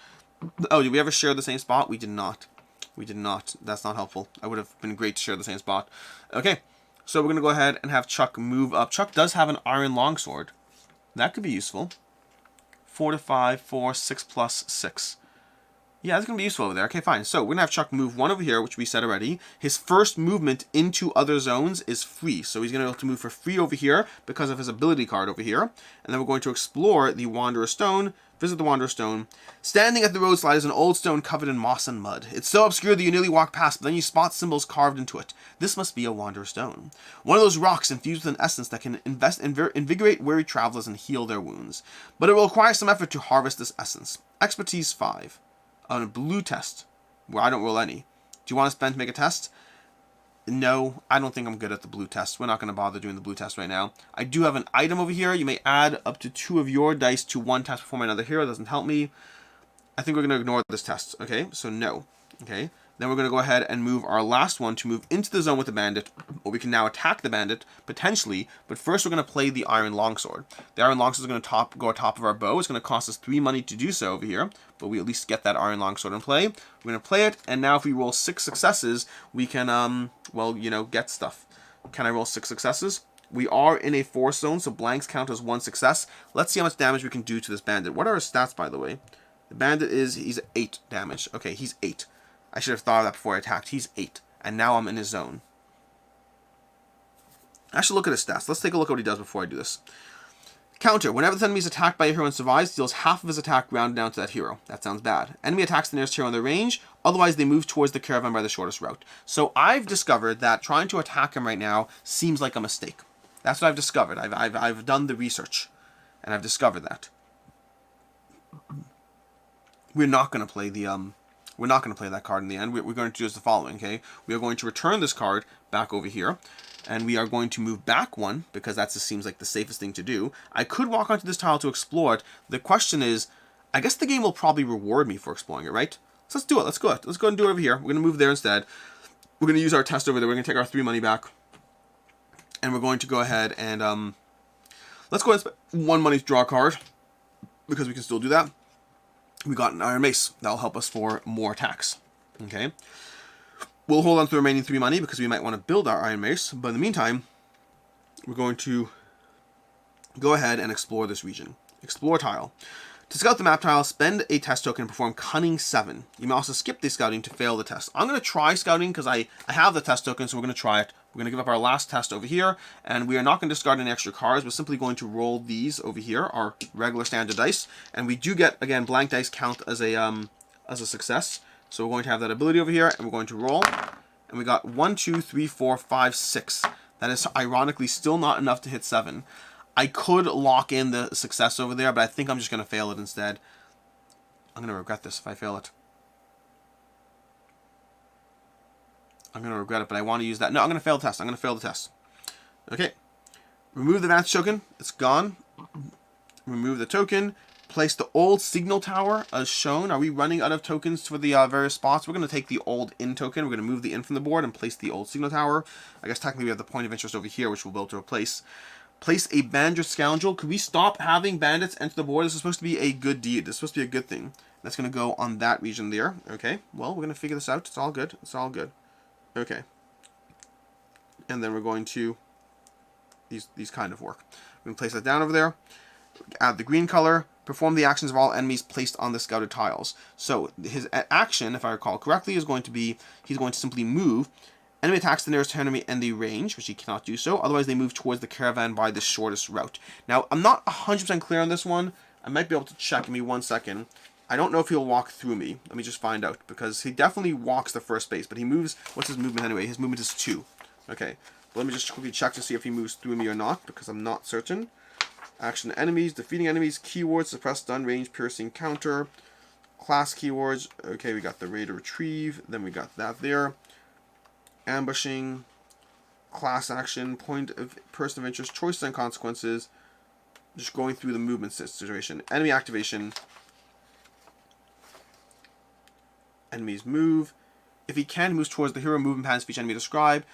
Oh, did we ever share the same spot? We did not. We did not. That's not helpful. I would have been great to share the same spot. Okay, so we're gonna go ahead and have Chuck move up. Chuck does have an iron longsword. That could be useful. 4 to 5, 4, 6 plus 6. Yeah, that's going to be useful over there. Okay, fine. So we're going to have Chuck move 1 over here, which we said already. His first movement into other zones is free. So he's going to be able to move for free over here because of his ability card over here. And then we're going to explore the Wanderer's Stone, visit the Wanderer's Stone. Standing at the roadside is an old stone covered in moss and mud. It's so obscure that you nearly walk past, but then you spot symbols carved into it. This must be a Wanderer's Stone. One of those rocks infused with an essence that can invigorate weary travelers and heal their wounds. But it will require some effort to harvest this essence. Expertise 5. On a blue test, where I don't roll any. Do you want to spend to make a test? No, I don't think I'm good at the blue test. We're not going to bother doing the blue test right now. I do have an item over here. You may add up to 2 of your dice to 1 test before another hero. It doesn't help me. I think we're going to ignore this test. Okay, so no. Okay, then we're going to go ahead and move our last one to move into the zone with the bandit. Or we can now attack the bandit, potentially. But first we're going to play the iron longsword. The iron longsword is going to go on top of our bow. It's going to cost us 3 money to do so over here. But we at least get that iron longsword in play. We're going to play it. And now if we roll 6 successes, we can, well, you know, get stuff. Can I roll 6 successes? We are in a forest zone, so blanks count as 1 success. Let's see how much damage we can do to this bandit. What are his stats, by the way? The bandit he's 8 damage. Okay, he's 8. I should have thought of that before I attacked. He's 8. And now I'm in his zone. I should look at his stats. Let's take a look at what he does before I do this. Counter. Whenever the enemy is attacked by a hero and survives, deals half of his attack rounded down to that hero. That sounds bad. Enemy attacks the nearest hero in their range. Otherwise, they move towards the caravan by the shortest route. So I've discovered that trying to attack him right now seems like a mistake. That's what I've discovered. I've done the research. And I've discovered that. We're not going to play the... We're not going to play that card in the end. We're going to do the following, okay? We are going to return this card back over here. And we are going to move back 1, because that just seems like the safest thing to do. I could walk onto this tile to explore it. The question is, I guess the game will probably reward me for exploring it, right? So let's do it. Let's go ahead and do it over here. We're going to move there instead. We're going to use our test over there. We're going to take our 3 money back. And we're going to go ahead and, let's go ahead and spend 1 money to draw a card, because we can still do that. We got an iron mace. That'll help us for more attacks. Okay. We'll hold on to the remaining 3 money because we might want to build our iron mace. But in the meantime, we're going to go ahead and explore this region. Explore tile. To scout the map tile, spend a test token and perform Cunning 7. You may also skip the scouting to fail the test. I'm going to try scouting because I have the test token, so we're going to try it. We're going to give up our last test over here, and we are not going to discard any extra cards. We're simply going to roll these over here, our regular standard dice, and we do get, again, blank dice count as a success. So we're going to have that ability over here, and we're going to roll, and we got 1, 2, 3, 4, 5, 6. That is ironically still not enough to hit 7. I could lock in the success over there, but I think I'm just going to fail it instead. I'm going to regret this if I fail it. I'm going to regret it, but I want to use that. No, I'm going to fail the test. I'm going to fail the test. Okay. Remove the advantage token. It's gone. Remove the token. Place the old signal tower as shown. Are we running out of tokens for the various spots? We're going to take the old in token. We're going to move the in from the board and place the old signal tower. I guess technically we have the point of interest over here, which we'll be able to replace. Place a bandit scoundrel. Could we stop having bandits enter the board? This is supposed to be a good deed. This is supposed to be a good thing. That's going to go on that region there. Okay. Well, we're going to figure this out. It's all good. It's all good. Okay. And then we're going to... These kind of work. We're going to place that down over there. Add the green color. Perform the actions of all enemies placed on the scouted tiles. So his action, if I recall correctly, is going to be... He's going to simply move... Enemy attacks the nearest enemy in the range, which he cannot do so. Otherwise, they move towards the caravan by the shortest route. Now, I'm not 100% clear on this one. I might be able to check. Give me 1 second. I don't know if he'll walk through me. Let me just find out. Because he definitely walks the first space. But he moves... What's his movement anyway? His movement is 2. Okay. Let me just quickly check to see if he moves through me or not. Because I'm not certain. Action enemies. Defeating enemies. Keywords. Suppress, stun, range, piercing, counter. Class keywords. Okay, we got the raid or retrieve. Then we got that there. Ambushing, class action, point of person of interest, choices and consequences. Just going through the movement situation. Enemy activation. Enemies move. If he can, moves towards the hero movement patterns for each enemy described.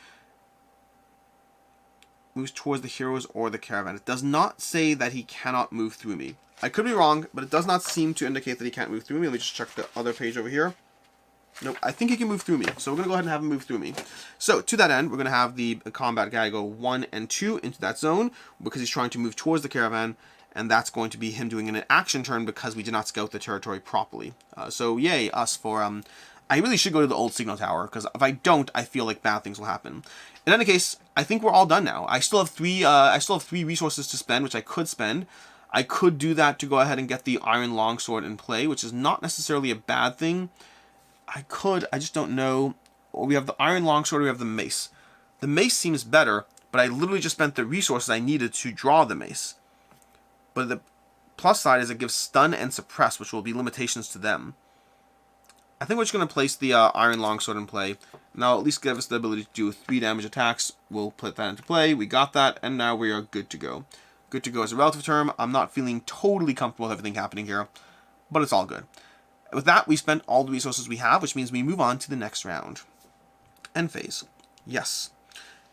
Moves towards the heroes or the caravan. It does not say that he cannot move through me. I could be wrong, but it does not seem to indicate that he can't move through me. Let me just check the other page over here. Nope, I think he can move through me. So we're going to go ahead and have him move through me. So to that end, we're going to have the combat guy go 1 and 2 into that zone because he's trying to move towards the caravan. And that's going to be him doing an action turn because we did not scout the territory properly. So yay, us for... I really should go to the old signal tower because if I don't, I feel like bad things will happen. In any case, I think we're all done now. I still have three resources to spend, which I could spend. I could do that to go ahead and get the iron longsword in play, which is not necessarily a bad thing. I just don't know. We have the iron longsword, we have the mace. The mace seems better, but I literally just spent the resources I needed to draw the mace. But the plus side is it gives stun and suppress, which will be limitations to them. I think we're just going to place the iron longsword in play. Now at least give us the ability to do 3 damage attacks. We'll put that into play. We got that, and now we are good to go. Good to go is a relative term. I'm not feeling totally comfortable with everything happening here, but it's all good. With that, we spent all the resources we have, which means we move on to the next round. End phase. Yes.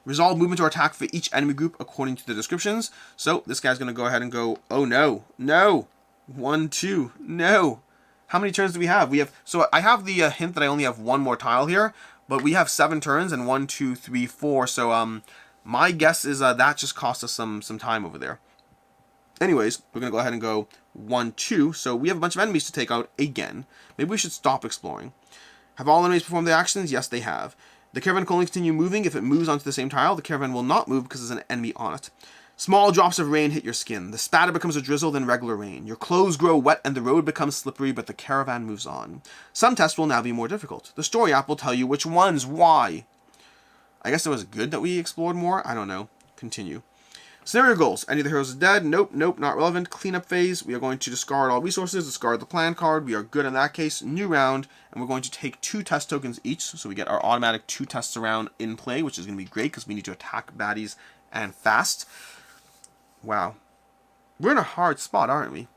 Resolve movement or attack for each enemy group according to the descriptions. So this guy's going to go ahead and go, oh no, no. 1, 2, no. How many turns do we have? So I have the hint that I only have 1 more tile here, but we have 7 turns and 1, 2, 3, 4. So my guess is that just cost us some time over there. Anyways, we're going to go ahead and go 1, 2. So we have a bunch of enemies to take out again. Maybe we should stop exploring. Have all enemies performed their actions? Yes, they have. The caravan can only continue moving if it moves onto the same tile. The caravan will not move because there's an enemy on it. Small drops of rain hit your skin. The spatter becomes a drizzle, then regular rain. Your clothes grow wet and the road becomes slippery, but the caravan moves on. Some tests will now be more difficult. The story app will tell you which ones, why. I guess it was good that we explored more? I don't know. Continue. Scenario goals. Any of the heroes is dead. Nope, not relevant. Cleanup phase. We are going to discard all resources, discard the plan card. We are good in that case. New round. And we're going to take 2 test tokens each. So we get our automatic 2 tests around in play, which is going to be great because we need to attack baddies and fast. Wow. We're in a hard spot, aren't we?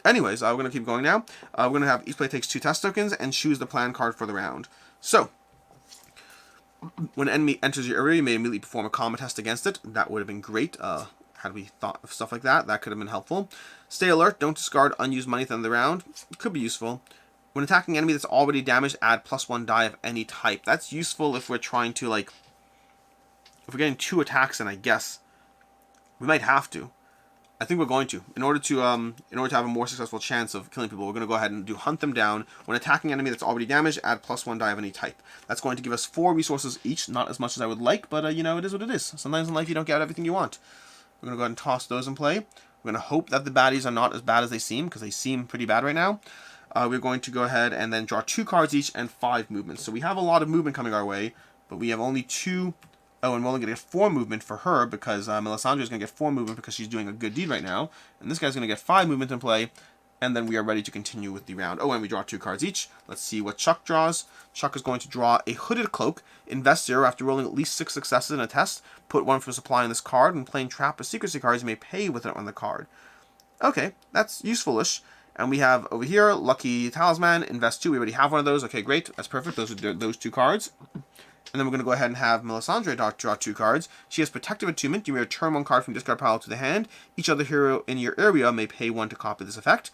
Anyways, we're going to keep going now. We're going to have each player takes 2 test tokens and choose the plan card for the round. So, when an enemy enters your area, you may immediately perform a combat test against it. That would have been great. Had we thought of stuff like that, that could have been helpful. Stay alert. Don't discard unused money at the end of the round. It could be useful. When attacking an enemy that's already damaged, add +1 die of any type. That's useful if we're trying to, like... If we're getting 2 attacks in, I guess. We might have to. I think we're going to. In order to have a more successful chance of killing people, we're going to go ahead and do hunt them down. When attacking an enemy that's already damaged, add +1 die of any type. That's going to give us 4 resources each. Not as much as I would like, but you know, it is what it is. Sometimes in life you don't get everything you want. We're going to go ahead and toss those in play. We're going to hope that the baddies are not as bad as they seem, because they seem pretty bad right now. We're going to go ahead and then draw 2 cards each and 5 movements. So we have a lot of movement coming our way, but we have only 2. Oh, and we're only going to get 4 movement for her, because Melisandre is going to get 4 movement because she's doing a good deed right now. And this guy's going to get 5 movement in play, and then we are ready to continue with the round. Oh, and we draw 2 cards each. Let's see what Chuck draws. Chuck is going to draw a hooded cloak. Invest 0 after rolling at least 6 successes in a test. Put 1 from supply on this card. When playing trap or secrecy cards, you may pay with it on the card. Okay, that's useful-ish. And we have over here, Lucky Talisman, invest 2. We already have one of those. Okay, great. That's perfect. Those are those 2 cards. And then we're going to go ahead and have Melisandre draw 2 cards. She has Protective Attunement. You may return 1 card from discard pile to the hand. Each other hero in your area may pay 1 to copy this effect.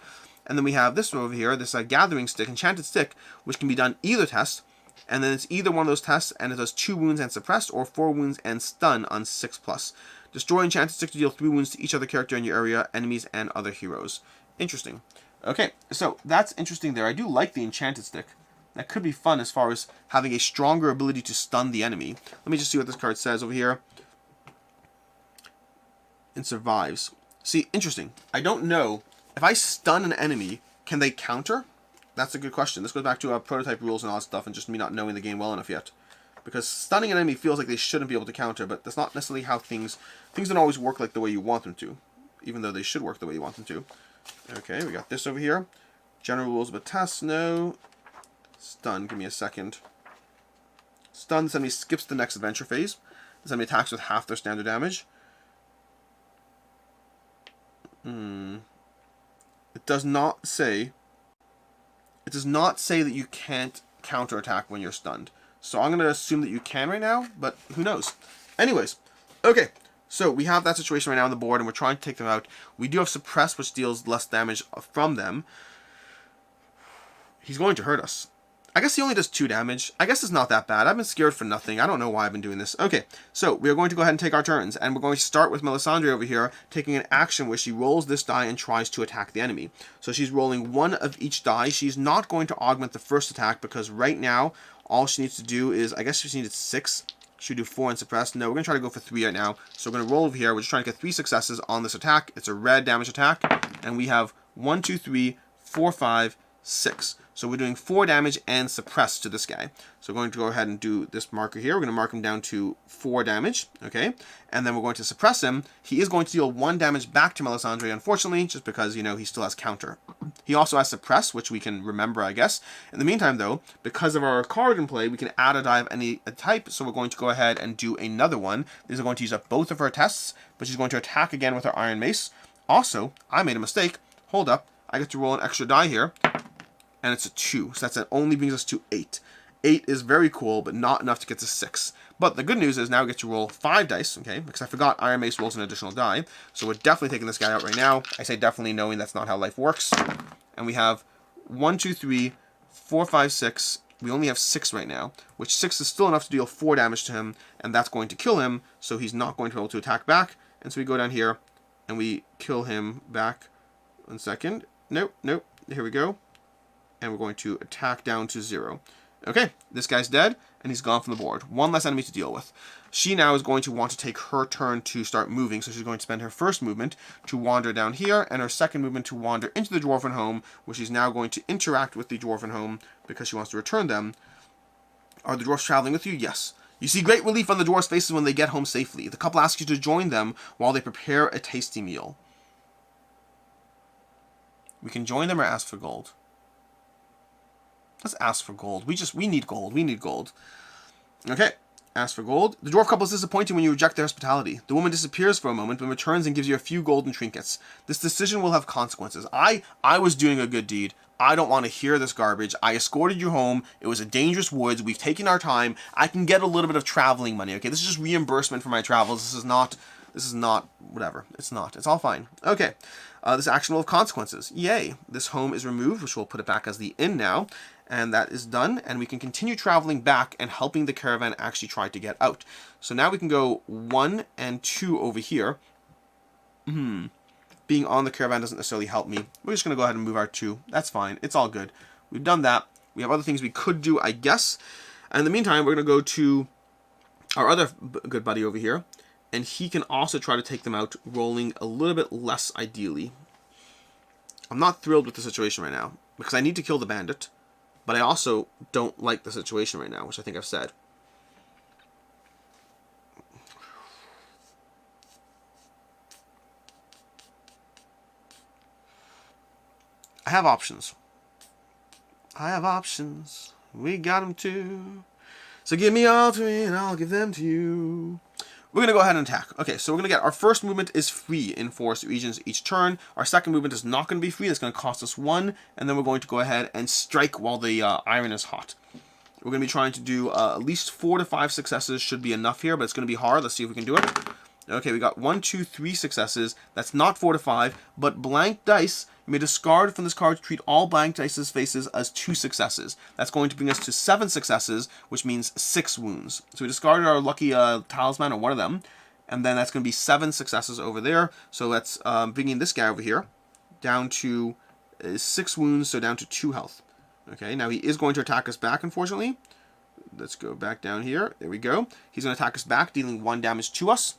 And then we have this one over here, this Gathering Stick, Enchanted Stick, which can be done either test. And then it's either one of those tests, and it does 2 wounds and suppressed, or 4 wounds and stun on 6+. Destroy Enchanted Stick to deal 3 wounds to each other character in your area, enemies, and other heroes. Interesting. Okay, so that's interesting there. I do like the Enchanted Stick. That could be fun as far as having a stronger ability to stun the enemy. Let me just see what this card says over here. It survives. See, interesting. I don't know. If I stun an enemy, can they counter? That's a good question. This goes back to prototype rules and all that stuff, and just me not knowing the game well enough yet. Because stunning an enemy feels like they shouldn't be able to counter, but that's not necessarily how things don't always work like the way you want them to. Even though they should work the way you want them to. Okay, we got this over here. General rules of a test, no. Stun, give me a second. Stun, this enemy skips the next adventure phase. This enemy attacks with half their standard damage. It does not say that you can't counterattack when you're stunned. So I'm going to assume that you can right now, but who knows. Anyways, okay. So we have that situation right now on the board, and we're trying to take them out. We do have Suppress, which deals less damage from them. He's going to hurt us. I guess he only does 2 damage. I guess it's not that bad. I've been scared for nothing. I don't know why I've been doing this. Okay, so we are going to go ahead and take our turns. And we're going to start with Melisandre over here, taking an action where she rolls this die and tries to attack the enemy. So she's rolling 1 of each die. She's not going to augment the first attack, because right now, all she needs to do is, I guess she needed 6. Should we do 4 and suppress? No, we're going to try to go for 3 right now. So we're going to roll over here. We're just trying to get 3 successes on this attack. It's a red damage attack. And we have 1, 2, 3, 4, 5, 6. So we're doing 4 damage and suppress to this guy. So we're going to go ahead and do this marker here. We're going to mark him down to 4 damage, okay? And then we're going to suppress him. He is going to deal 1 damage back to Melisandre, unfortunately, just because, you know, he still has counter. He also has suppress, which we can remember, I guess. In the meantime, though, because of our card in play, we can add a die of any type, so we're going to go ahead and do another one. These are going to use up both of her tests, but she's going to attack again with her Iron Mace. Also, I made a mistake. Hold up. I get to roll an extra die here. And it's a 2, so that only brings us to 8. 8 is very cool, but not enough to get to 6. But the good news is now we get to roll 5 dice, okay? Because I forgot Iron Mace rolls an additional die. So we're definitely taking this guy out right now. I say definitely, knowing that's not how life works. And we have 1, 2, 3, 4, 5, 6. We only have 6 right now, which 6 is still enough to deal 4 damage to him, and that's going to kill him, so he's not going to be able to attack back. And so we go down here, and we kill him back. 1 second. Nope, nope. Here we go. And we're going to attack down to 0. Okay, this guy's dead, and he's gone from the board. 1 less enemy to deal with. She now is going to want to take her turn to start moving, so she's going to spend her first movement to wander down here, and her second movement to wander into the Dwarven home, where she's now going to interact with the Dwarven home because she wants to return them. Are the dwarves traveling with you? Yes. You see great relief on the dwarves' faces when they get home safely. The couple asks you to join them while they prepare a tasty meal. We can join them or ask for gold. Let's ask for gold. We need gold. We need gold. Okay. Ask for gold. The dwarf couple is disappointed when you reject their hospitality. The woman disappears for a moment, but returns and gives you a few golden trinkets. This decision will have consequences. I was doing a good deed. I don't want to hear this garbage. I escorted you home. It was a dangerous woods. We've taken our time. I can get a little bit of traveling money. Okay, this is just reimbursement for my travels. This is not whatever. It's not. It's all fine. Okay. This action will have consequences. Yay. This home is removed, which we'll put it back as the inn now. And that is done, and we can continue traveling back and helping the caravan actually try to get out. So now we can go 1 and 2 over here. being on the caravan doesn't necessarily help me. We're just going to go ahead and move our 2. That's fine. It's all good. We've done that. We have other things we could do, I guess. And in the meantime, we're going to go to our other good buddy over here. And he can also try to take them out, rolling a little bit less ideally. I'm not thrilled with the situation right now, because I need to kill the bandit. But I also don't like the situation right now, which I think I've said. I have options. I have options. We got them too. So give me all 3 and I'll give them to you. We're going to go ahead and attack. Okay, so we're going to get our first movement is free in forest regions each turn. Our second movement is not going to be free. It's going to cost us 1. And then we're going to go ahead and strike while the iron is hot. We're going to be trying to do at least 4 to 5 successes should be enough here, but it's going to be hard. Let's see if we can do it. Okay, we got 1, 2, 3 successes. That's not 4 to 5, but blank dice. You may discard from this card to treat all blank dice's faces as 2 successes. That's going to bring us to 7 successes, which means 6 wounds. So we discarded our lucky talisman, or one of them, and then that's going to be 7 successes over there. So that's bringing this guy over here down to 6 wounds, so down to 2 health. Okay, now he is going to attack us back, unfortunately. Let's go back down here. There we go. He's going to attack us back, dealing 1 damage to us.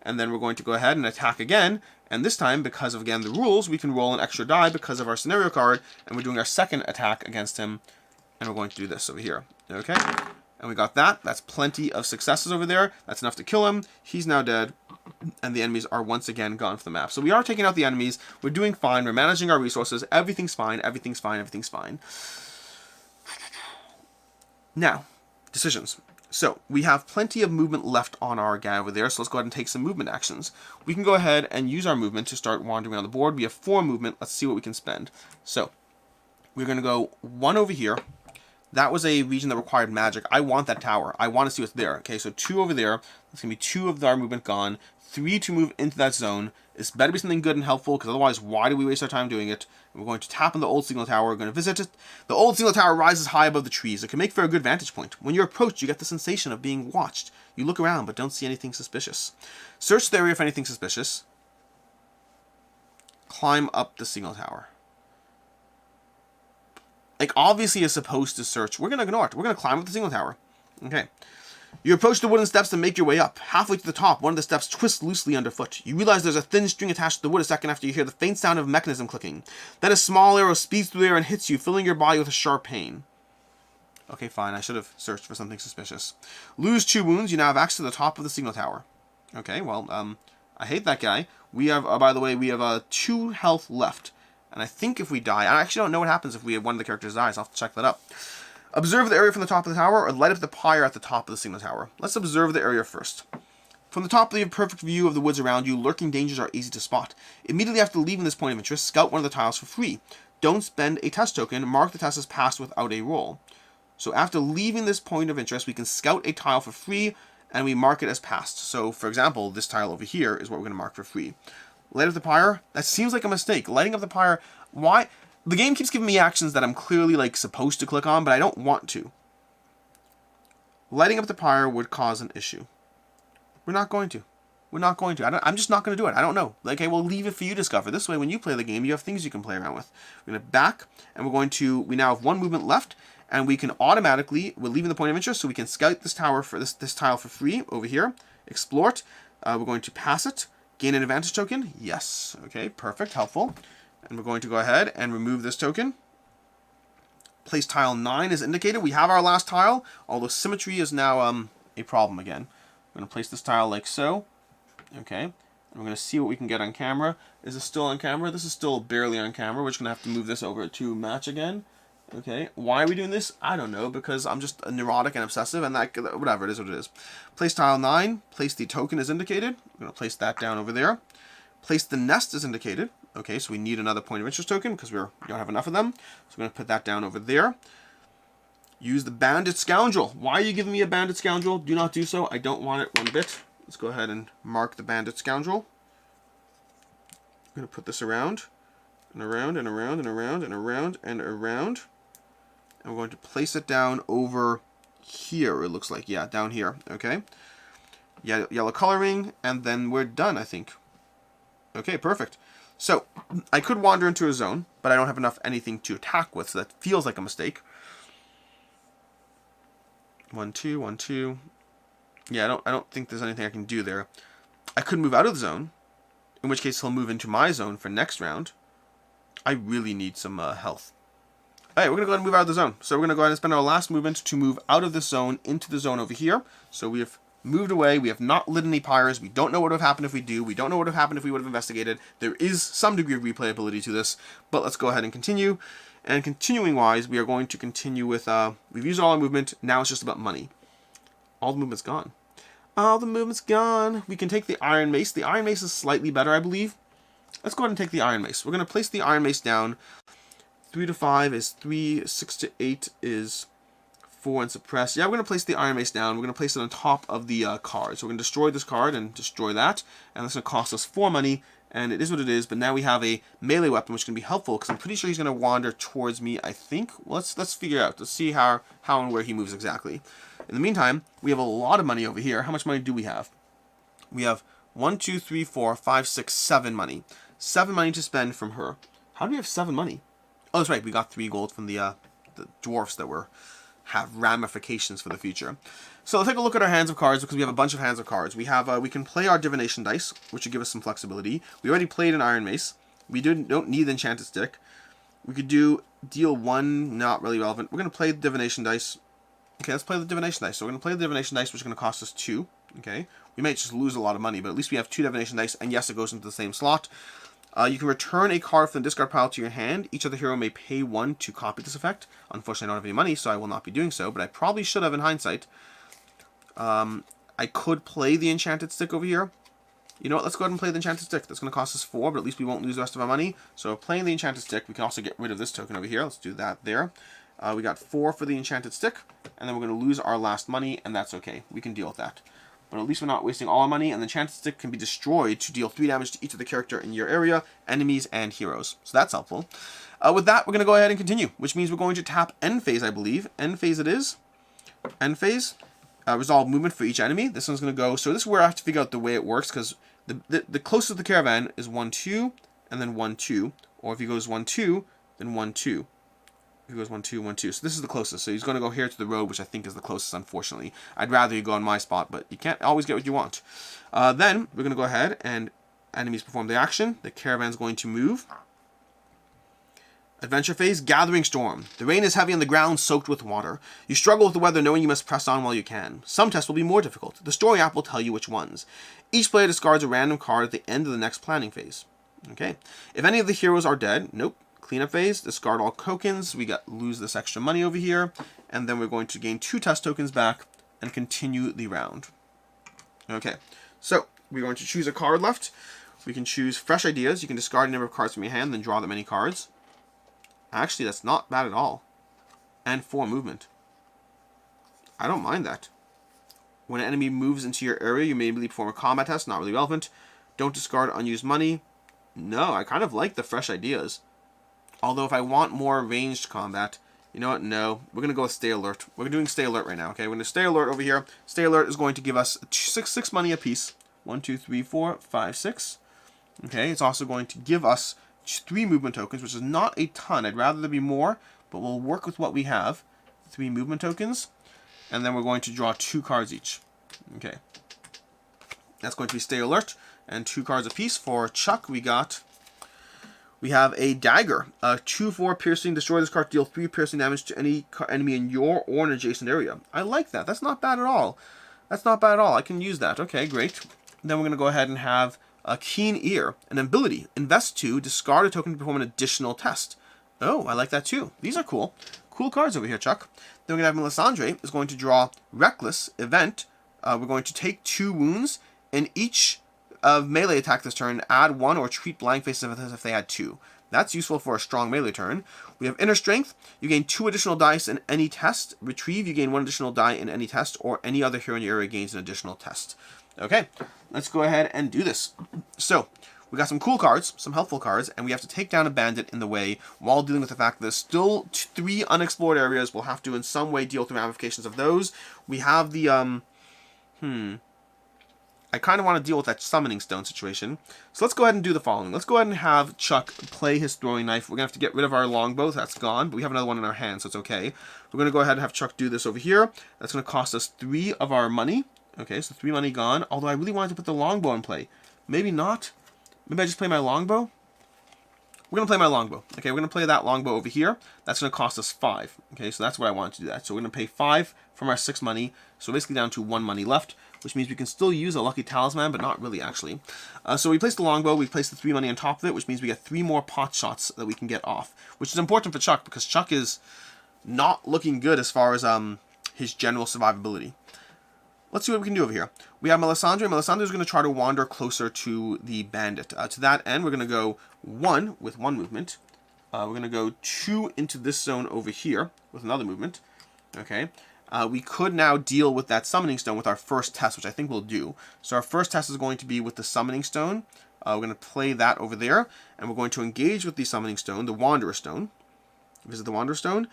And then we're going to go ahead and attack again. And this time, because of, again, the rules, we can roll an extra die because of our scenario card. And we're doing our second attack against him. And we're going to do this over here. Okay? And we got that. That's plenty of successes over there. That's enough to kill him. He's now dead. And the enemies are once again gone from the map. So we are taking out the enemies. We're doing fine. We're managing our resources. Everything's fine. Everything's fine. Everything's fine. Now, decisions. So, we have plenty of movement left on our guy over there, so let's go ahead and take some movement actions. We can go ahead and use our movement to start wandering around the board. We have 4 movement. Let's see what we can spend. So, we're going to go 1 over here. That was a region that required magic. I want that tower. I want to see what's there. Okay, so 2 over there. That's going to be 2 of our movement gone. 3 to move into that zone. It's better be something good and helpful, because otherwise, why do we waste our time doing it? We're going to tap on the old signal tower. We're going to visit it. The old signal tower rises high above the trees. It can make for a good vantage point. When you're approached, you get the sensation of being watched. You look around, but don't see anything suspicious. Search the area for anything suspicious. Climb up the signal tower. Like, obviously, you're supposed to search. We're going to ignore it. We're going to climb up the signal tower. Okay. You approach the wooden steps and make your way up. Halfway to the top, one of the steps twists loosely underfoot. You realize there's a thin string attached to the wood a second after you hear the faint sound of a mechanism clicking. Then a small arrow speeds through the air and hits you, filling your body with a sharp pain. Okay, fine. I should have searched for something suspicious. Lose 2 wounds. You now have access to the top of the signal tower. Okay, well, I hate that guy. We have, by the way, we have 2 health left. And I think if we die, I actually don't know what happens if we have one of the characters dies. I'll have to check that up. Observe the area from the top of the tower, or light up the pyre at the top of the signal tower. Let's observe the area first. From the top, you have a perfect view of the woods around you. Lurking dangers are easy to spot. Immediately after leaving this point of interest, scout one of the tiles for free. Don't spend a test token. Mark the test as passed without a roll. So after leaving this point of interest, we can scout a tile for free, and we mark it as passed. So, for example, this tile over here is what we're going to mark for free. Light up the pyre? That seems like a mistake. Lighting up the pyre, why? The game keeps giving me actions that I'm clearly, like, supposed to click on, but I don't want to. Lighting up the pyre would cause an issue. We're not going to. We're not going to. I'm just not going to do it. I don't know. Okay, we'll leave it for you to discover. This way, when you play the game, you have things you can play around with. We're going to back, and we now have 1 movement left, and we can automatically, we're leaving the point of interest, so we can scout this tower for this tile for free over here. Explore it. We're going to pass it. Gain an advantage token. Yes. Okay, perfect. Helpful. And we're going to go ahead and remove this token. Place tile 9 as indicated. We have our last tile, although symmetry is now a problem again. I'm going to place this tile like so. Okay. And we're going to see what we can get on camera. Is this still on camera? This is still barely on camera. We're just going to have to move this over to match again. Okay. Why are we doing this? I don't know, because I'm just neurotic and obsessive, and that, whatever, it is what it is. Place tile 9. Place the token as indicated. We're going to place that down over there. Place the nest as indicated. Okay, so we need another point of interest token because we don't have enough of them. So we're going to put that down over there. Use the bandit scoundrel. Why are you giving me a bandit scoundrel? Do not do so. I don't want it one bit. Let's go ahead and mark the bandit scoundrel. I'm going to put this around and around and around and around and around and around. And we're going to place it down over here, it looks like. Yeah, down here. Okay. Yellow coloring, and then we're done, I think. Okay, perfect. So, I could wander into a zone, but I don't have enough anything to attack with, so that feels like a mistake. 1, 2, 1, 2. Yeah, I don't think there's anything I can do there. I could move out of the zone, in which case he'll move into my zone for next round. I really need some health. Alright, we're going to go ahead and move out of the zone. So we're going to go ahead and spend our last movement to move out of this zone into the zone over here. So we have moved away. We have not lit any pyres. We don't know what would have happened if we do. We don't know what would have happened if we would have investigated. There is some degree of replayability to this, but let's go ahead and continue. And continuing wise, we are going to continue with, we've used all our movement. Now it's just about money. All the movement's gone. All the movement's gone. We can take the Iron Mace. The Iron Mace is slightly better, I believe. Let's go ahead and take the Iron Mace. We're going to place the Iron Mace down. 3 to 5 is 3, 6 to 8 is 4 and suppress. Yeah, we're going to place the Iron Mace down. We're going to place it on top of the card. So we're going to destroy this card and destroy that. And that's going to cost us 4 money. And it is what it is. But now we have a melee weapon, which can be helpful. Because I'm pretty sure he's going to wander towards me, I think. Let's figure out. Let's see how and where he moves exactly. In the meantime, we have a lot of money over here. How much money do we have? We have 1, 2, 3, 4, 5, 6, 7 money. 7 money to spend from her. How do we have 7 money? Oh, that's right. We got 3 gold from the dwarfs that have ramifications for the future. So let's take a look at our hands of cards because we have a bunch of hands of cards. We have we can play our divination dice, which would give us some flexibility. We already played an Iron Mace. We don't need the enchanted stick. We could do deal 1, not really relevant. We're going to play the divination dice. Okay, let's play the divination dice. So we're going to play the divination dice, which is going to cost us 2. Okay, we might just lose a lot of money, but at least we have 2 divination dice, and yes, it goes into the same slot. You can return a card from the discard pile to your hand. Each other hero may pay 1 to copy this effect. Unfortunately, I don't have any money, so I will not be doing so, but I probably should have in hindsight. I could play the enchanted stick over here. You know what, let's go ahead and play the enchanted stick. That's going to cost us 4, but at least we won't lose the rest of our money. So playing the enchanted stick, we can also get rid of this token over here. Let's do that there. We got 4 for the enchanted stick, and then we're going to lose our last money, and that's okay. We can deal with that. But at least we're not wasting all our money, and the enchanted stick can be destroyed to deal 3 damage to each of the character in your area, enemies, and heroes. So that's helpful. With that, we're going to go ahead and continue, which means we're going to tap end phase, I believe. End phase it is. End phase. Resolve movement for each enemy. This one's going to go... So this is where I have to figure out the way it works, because the closest to the caravan is 1, 2, and then 1, 2. Or if he goes 1, 2, then 1, 2. He goes 1, 2, 1, 2. So this is the closest. So he's going to go here to the road, which I think is the closest, unfortunately. I'd rather you go on my spot, but you can't always get what you want. Then we're going to go ahead and enemies perform the action. The caravan's going to move. Adventure phase, Gathering Storm. The rain is heavy on the ground, soaked with water. You struggle with the weather, knowing you must press on while you can. Some tests will be more difficult. The story app will tell you which ones. Each player discards a random card at the end of the next planning phase. Okay. If any of the heroes are dead, nope. Cleanup phase, discard all tokens. We lose this extra money over here. And then we're going to gain 2 test tokens back and continue the round. Okay. So, we're going to choose a card left. We can choose Fresh Ideas. You can discard a number of cards from your hand, then draw that many cards. Actually, that's not bad at all. And 4 movement. I don't mind that. When an enemy moves into your area, you may immediately perform a combat test. Not really relevant. Don't discard unused money. No, I kind of like the Fresh Ideas. Although if I want more ranged combat, you know what? No. We're going to go with Stay Alert. We're doing Stay Alert right now, okay? We're going to Stay Alert over here. Stay Alert is going to give us 6 money apiece. 1, 2, 3, 4, 5, 6. Okay, it's also going to give us 3 movement tokens, which is not a ton. I'd rather there be more, but we'll work with what we have. 3 movement tokens. And then we're going to draw 2 cards each. Okay. That's going to be Stay Alert. And 2 cards apiece. For Chuck, we have a Dagger. 2/4 piercing. Destroy this card to deal 3 piercing damage to any enemy in your or an adjacent area. I like that. That's not bad at all. That's not bad at all. I can use that. Okay, great. Then we're going to go ahead and have a Keen Ear. An ability. Invest 2. Discard a token to perform an additional test. Oh, I like that too. These are cool. Cool cards over here, Chuck. Then we're going to have Melisandre is going to draw Reckless Event. We're going to take 2 wounds, and each of melee attack this turn, add 1 or treat blank faces as if they had 2. That's useful for a strong melee turn. We have Inner Strength. You gain 2 additional dice in any test. Retrieve, you gain 1 additional die in any test, or any other hero in your area gains an additional test. Okay, let's go ahead and do this. So, we got some cool cards, some helpful cards, and we have to take down a bandit in the way while dealing with the fact that there's still 3 unexplored areas. We'll have to in some way deal with the ramifications of those. We have the, I kind of want to deal with that summoning stone situation. So let's go ahead and do the following. Let's go ahead and have Chuck play his throwing knife. We're going to have to get rid of our longbow. That's gone, but we have another one in our hand, so it's okay. We're going to go ahead and have Chuck do this over here. That's going to cost us 3 of our money. Okay, so 3 money gone. Although I really wanted to put the longbow in play. Maybe not. Maybe I just play my longbow? We're going to play my longbow. Okay, we're going to play that longbow over here. That's going to cost us 5. Okay, so that's what I wanted to do that. So we're going to pay 5 from our 6 money. So basically down to 1 money left, which means we can still use a lucky talisman, but not really actually. So we place the longbow, we place the 3 money on top of it, which means we get 3 more pot shots that we can get off, which is important for Chuck because Chuck is not looking good as far as his general survivability. Let's see what we can do over here. We have Melisandre. Melisandre is going to try to wander closer to the bandit. To that end, we're going to go 1 with 1 movement. We're going to go 2 into this zone over here with another movement. Okay. We could now deal with that summoning stone with our first test, which I think we'll do. So our first test is going to be with the summoning stone. We're going to play that over there, and we're going to engage with the summoning stone, the Wanderer Stone. Visit the Wanderer Stone.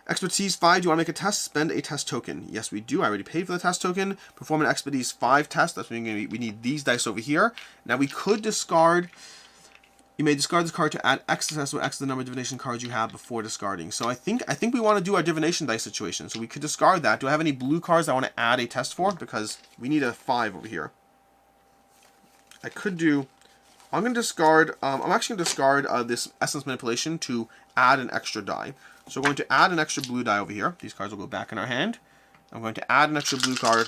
Expertise 5, do you want to make a test? Spend a test token. Yes, we do. I already paid for the test token. Perform an Expertise 5 test. That's what we need these dice over here. Now we could discard... You may discard this card to add X success or X to the number of divination cards you have before discarding. So I think we want to do our divination dice situation. So we could discard that. Do I have any blue cards I want to add a test for? Because we need a 5 over here. I could do... I'm going to discard... I'm actually going to discard this Essence Manipulation to add an extra die. So we're going to add an extra blue die over here. These cards will go back in our hand. I'm going to add an extra blue card,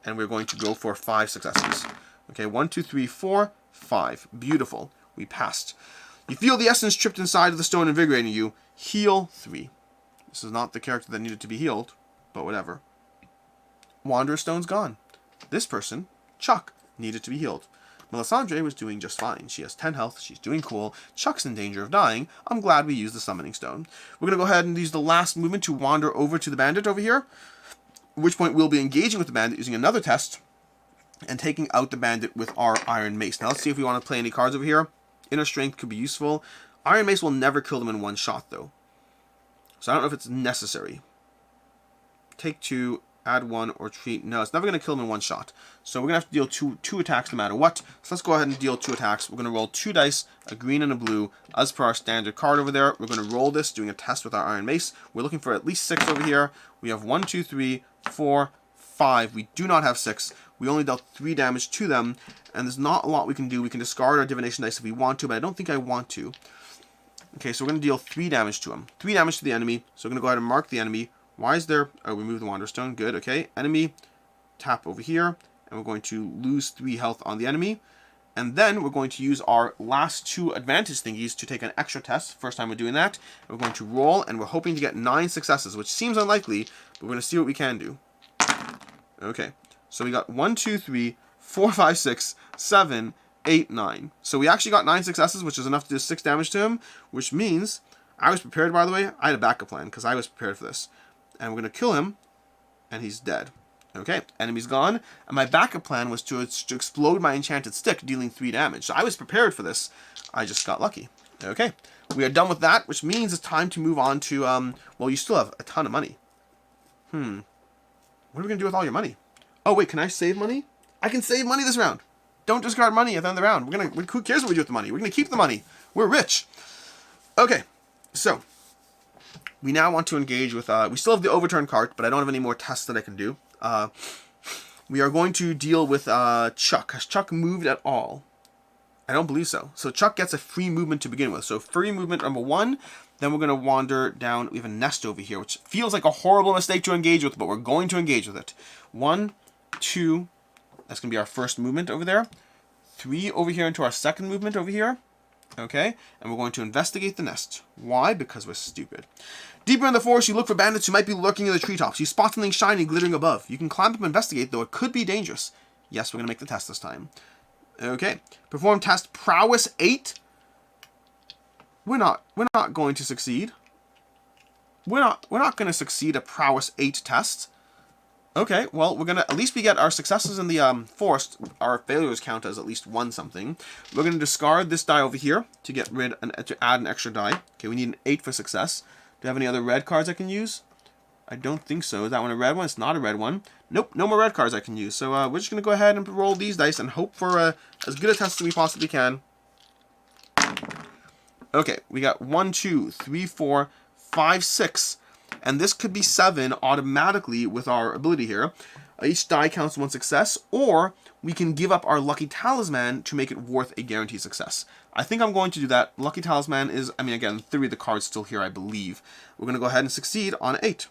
and we're going to go for 5 successes. Okay, 1, 2, 3, 4, 5. Beautiful. We passed. You feel the essence tripped inside of the stone invigorating you. Heal 3. This is not the character that needed to be healed, but whatever. Wanderer Stone's gone. This person, Chuck, needed to be healed. Melisandre was doing just fine. She has 10 health. She's doing cool. Chuck's in danger of dying. I'm glad we used the summoning stone. We're going to go ahead and use the last movement to wander over to the bandit over here, at which point we'll be engaging with the bandit using another test and taking out the bandit with our Iron Mace. Now let's see if we want to play any cards over here. Inner Strength could be useful. Iron Mace will never kill them in one shot, though. So I don't know if it's necessary. Take 2, add 1, or treat. No, it's never going to kill them in one shot. So we're going to have to deal two attacks no matter what. So let's go ahead and deal 2 attacks. We're going to roll 2 dice, a green and a blue, as per our standard card over there. We're going to roll this, doing a test with our Iron Mace. We're looking for at least 6 over here. We have 1, 2, 3, 4, 5. We do not have 6. We only dealt 3 damage to them, and there's not a lot we can do. We can discard our divination dice if we want to, but I don't think I want to. Okay, so we're going to deal 3 damage to him. 3 damage to the enemy. So we're going to go ahead and mark the enemy. Why is there... Oh, we moved the Wanderer Stone. Good, okay. Enemy, tap over here, and we're going to lose 3 health on the enemy. And then we're going to use our last 2 advantage thingies to take an extra test. First time we're doing that. We're going to roll, and we're hoping to get 9 successes, which seems unlikely, but we're going to see what we can do. Okay, so we got 1, 2, 3, 4, 5, 6, 7, 8, 9. So we actually got 9 successes, which is enough to do 6 damage to him, which means I was prepared, by the way. I had a backup plan because I was prepared for this. And we're going to kill him, and he's dead. Okay, enemy's gone. And my backup plan was to explode my enchanted stick, dealing 3 damage. So I was prepared for this. I just got lucky. Okay, we are done with that, which means it's time to move on to, well, you still have a ton of money. What are we going to do with all your money? Oh, wait, can I save money? I can save money this round. Don't discard money at the end of the round. Who cares what we do with the money? We're going to keep the money. We're rich. Okay, so we now want to engage with, we still have the overturn card, but I don't have any more tests that I can do. We are going to deal with Chuck. Has Chuck moved at all? I don't believe so. So Chuck gets a free movement to begin with. So free movement number 1. Then we're going to wander down. We have a nest over here, which feels like a horrible mistake to engage with, but we're going to engage with it. 1, 2. That's going to be our first movement over there. 3 over here into our second movement over here. Okay, and we're going to investigate the nest. Why? Because we're stupid. Deeper in the forest, you look for bandits who might be lurking in the treetops. You spot something shiny glittering above. You can climb up and investigate, though it could be dangerous. Yes, we're going to make the test this time. Okay, perform test prowess 8. We're not going to succeed. We're not going to succeed a prowess 8 test. Okay, well, we're going to, at least we get our successes in the forest. Our failures count as at least 1 something. We're going to discard this die over here to get rid, to add an extra die. Okay, we need an 8 for success. Do I have any other red cards I can use? I don't think so. Is that one a red one? It's not a red one. Nope, no more red cards I can use. So we're just going to go ahead and roll these dice and hope for as good a test as we possibly can. Okay, we got 1, 2, 3, 4, 5, 6. And this could be 7 automatically with our ability here. Each die counts 1 success, or we can give up our Lucky Talisman to make it worth a guaranteed success. I think I'm going to do that. Lucky Talisman is, I mean, again, in theory, the card's still here, I believe. We're going to go ahead and succeed on 8.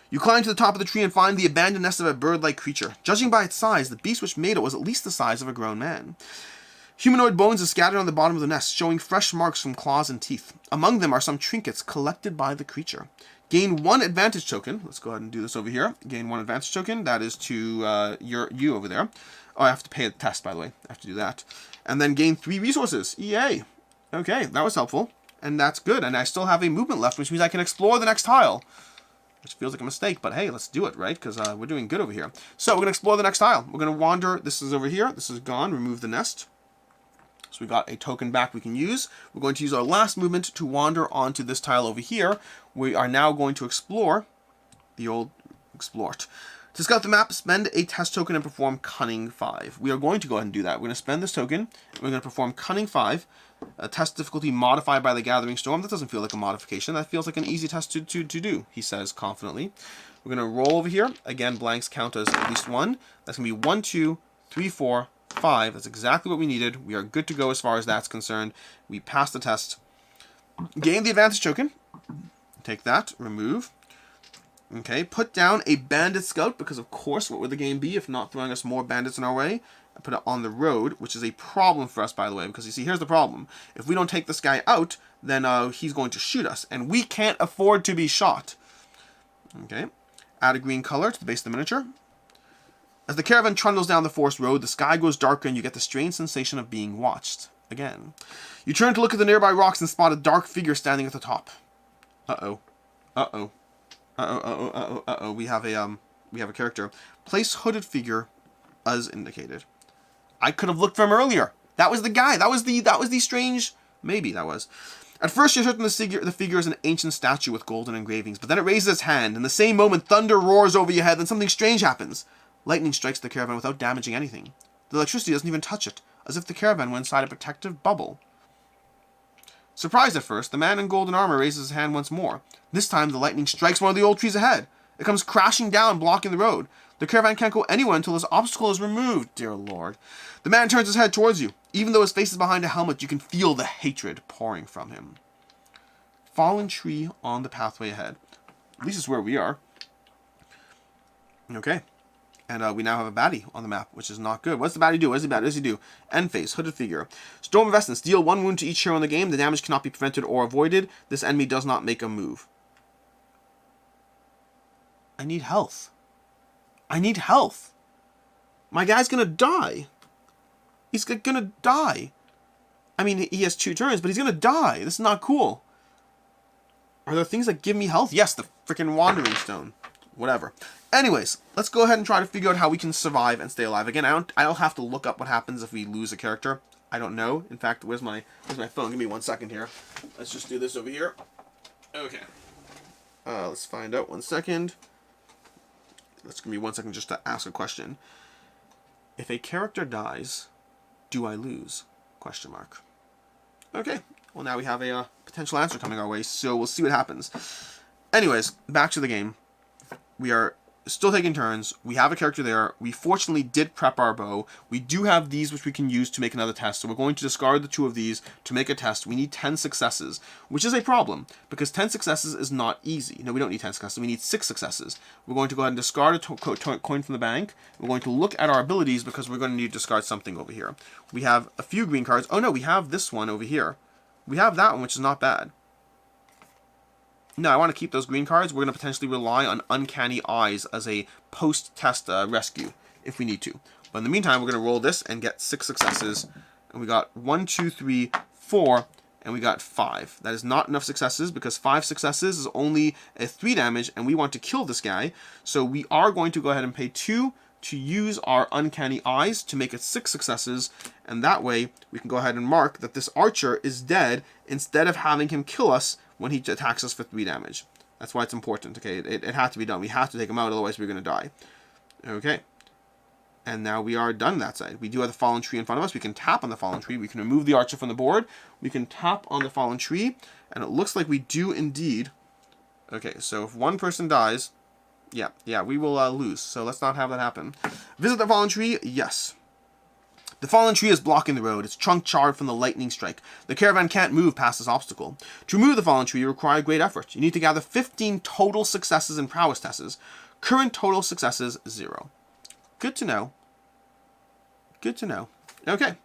You climb to the top of the tree and find the abandoned nest of a bird-like creature. Judging by its size, the beast which made it was at least the size of a grown man. Humanoid bones are scattered on the bottom of the nest, showing fresh marks from claws and teeth. Among them are some trinkets collected by the creature. Gain 1 advantage token. Let's go ahead and do this over here. Gain 1 advantage token. That is to you over there. Oh, I have to pay a test, by the way. I have to do that. And then gain 3 resources. Yay. Okay, that was helpful. And that's good. And I still have a movement left, which means I can explore the next tile. Which feels like a mistake, but hey, let's do it, right? Because we're doing good over here. So we're going to explore the next tile. We're going to wander. This is over here. This is gone. Remove the nest. So we got a token back we can use. We're going to use our last movement to wander onto this tile over here. We are now going to explore the old Explort. To scout the map, spend a test token and perform Cunning 5. We are going to go ahead and do that. We're going to spend this token. We're going to perform Cunning 5. A test difficulty modified by the Gathering Storm. That doesn't feel like a modification. That feels like an easy test to do, he says confidently. We're going to roll over here. Again, blanks count as at least 1. That's going to be 1, 2, 3, 4, 5. That's exactly what we needed. We are good to go as far as that's concerned. We passed the test. Gain the advantage token. Take that. Remove. Okay. Put down a bandit scout, because of course, what would the game be if not throwing us more bandits in our way? I put it on the road, which is a problem for us, by the way, because you see, here's the problem. If we don't take this guy out, then he's going to shoot us, and we can't afford to be shot. Okay. Add a green color to the base of the miniature. As the caravan trundles down the forest road, the sky grows darker and you get the strange sensation of being watched. Again. You turn to look at the nearby rocks and spot a dark figure standing at the top. Uh-oh. Uh-oh. Uh-oh, uh-oh, uh-oh, uh-oh. We have a character. Place hooded figure as indicated. I could have looked for him earlier. That was the guy. That was the strange... Maybe that was. At first you're certain the figure is an ancient statue with golden engravings, but then it raises its hand. In the same moment, thunder roars over your head, then something strange happens. Lightning strikes the caravan without damaging anything. The electricity doesn't even touch it, as if the caravan were inside a protective bubble. Surprised at first, the man in golden armor raises his hand once more. This time, the lightning strikes one of the old trees ahead. It comes crashing down, blocking the road. The caravan can't go anywhere until this obstacle is removed, dear lord. The man turns his head towards you. Even though his face is behind a helmet, you can feel the hatred pouring from him. Fallen tree on the pathway ahead. At least it's where we are. Okay. And we now have a baddie on the map, which is not good. What's the baddie do? What does he do? End phase, hooded figure. Storm of Essence. Deal 1 wound to each hero in the game. The damage cannot be prevented or avoided. This enemy does not make a move. I need health. I need health. My guy's gonna die. He's gonna die. I mean, he has 2 turns, but he's gonna die. This is not cool. Are there things that give me health? Yes, the freaking Wandering Stone. Whatever. Anyways, let's go ahead and try to figure out how we can survive and stay alive. Again, I don't have to look up what happens if we lose a character. I don't know. In fact, where's my phone? Give me 1 second here. Let's just do this over here. Okay. Let's find out 1 second. Let's give me 1 second just to ask a question. If a character dies, do I lose? Question mark. Okay. Well, now we have a potential answer coming our way, so we'll see what happens. Anyways, back to the game. We are still taking turns. We have a character there. We fortunately did prep our bow. We do have these which we can use to make another test. So we're going to discard the 2 of these to make a test. We need 10 successes, which is a problem because 10 successes is not easy. No, we don't need 10 successes. We need 6 successes. We're going to go ahead and discard a coin from the bank. We're going to look at our abilities because we're going to need to discard something over here. We have a few green cards. Oh no, we have this one over here. We have that one, which is not bad. No, I want to keep those green cards. We're going to potentially rely on Uncanny Eyes as a post-test rescue, if we need to. But in the meantime, we're going to roll this and get 6 successes. And we got 1, 2, 3, 4, and we got 5. That is not enough successes, because 5 successes is only a 3 damage, and we want to kill this guy. So we are going to go ahead and pay 2 to use our Uncanny Eyes to make it 6 successes, and that way we can go ahead and mark that this archer is dead instead of having him kill us when he attacks us for 3 damage. That's why it's important. Okay, it had to be done. We have to take him out, otherwise we're going to die. Okay. And now we are done that side. We do have the fallen tree in front of us. We can tap on the fallen tree. We can remove the archer from the board. We can tap on the fallen tree. And it looks like we do indeed. Okay, so if one person dies, yeah, we will lose. So let's not have that happen. Visit the fallen tree? Yes. The fallen tree is blocking the road. Its trunk charred from the lightning strike. The caravan can't move past this obstacle. To remove the fallen tree, you require great effort. You need to gather 15 total successes and prowess tests. Current total successes, 0. Good to know. Good to know. Okay.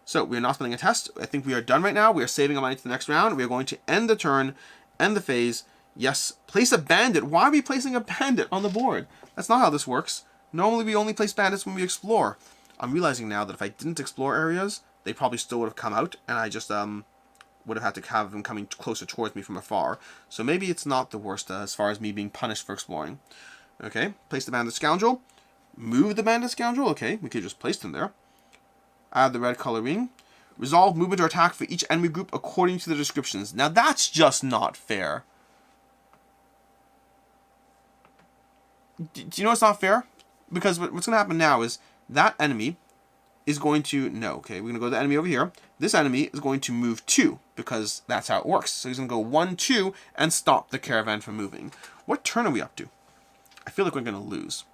So we are not spending a test. I think we are done right now. We are saving our money to the next round. We are going to end the turn, end the phase. Yes. Place a bandit. Why are we placing a bandit on the board? That's not how this works. Normally we only place bandits when we explore. I'm realizing now that if I didn't explore areas, they probably still would have come out, and I just would have had to have them coming closer towards me from afar. So maybe it's not the worst as far as me being punished for exploring. Okay. Place the bandit scoundrel. Move the bandit scoundrel. Okay, we could just place them there. Add the red color ring. Resolve movement or attack for each enemy group according to the descriptions. Now that's just not fair. Do you know what's not fair? Because what's going to happen now is that enemy is going to... No, okay, we're going to go to the enemy over here. This enemy is going to move 2 because that's how it works. So he's going to go 1, 2 and stop the caravan from moving. What turn are we up to? I feel like we're going to lose.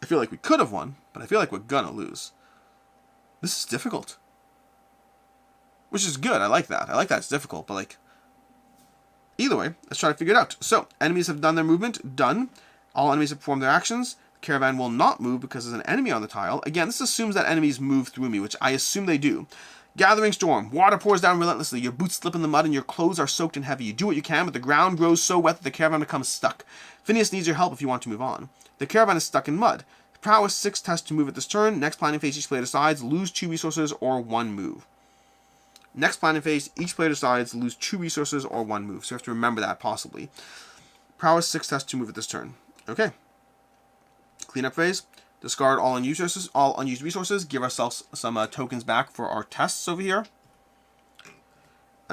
I feel like we could have won, but I feel like we're gonna lose. This is difficult. Which is good, I like that. I like that it's difficult, but like... Either way, let's try to figure it out. So, enemies have done their movement, done. All enemies have performed their actions. The caravan will not move because there's an enemy on the tile. Again, this assumes that enemies move through me, which I assume they do. Gathering storm. Water pours down relentlessly. Your boots slip in the mud and your clothes are soaked and heavy. You do what you can, but the ground grows so wet that the caravan becomes stuck. Phineas needs your help if you want to move on. The caravan is stuck in mud. Prowess 6 test to move at this turn. Next planning phase, each player decides lose 2 resources or 1 move. Next planning phase, each player decides lose 2 resources or 1 move. So you have to remember that possibly. Prowess 6 test to move at this turn. Okay. Cleanup phase. Discard all unused resources. Give ourselves some tokens back for our tests over here.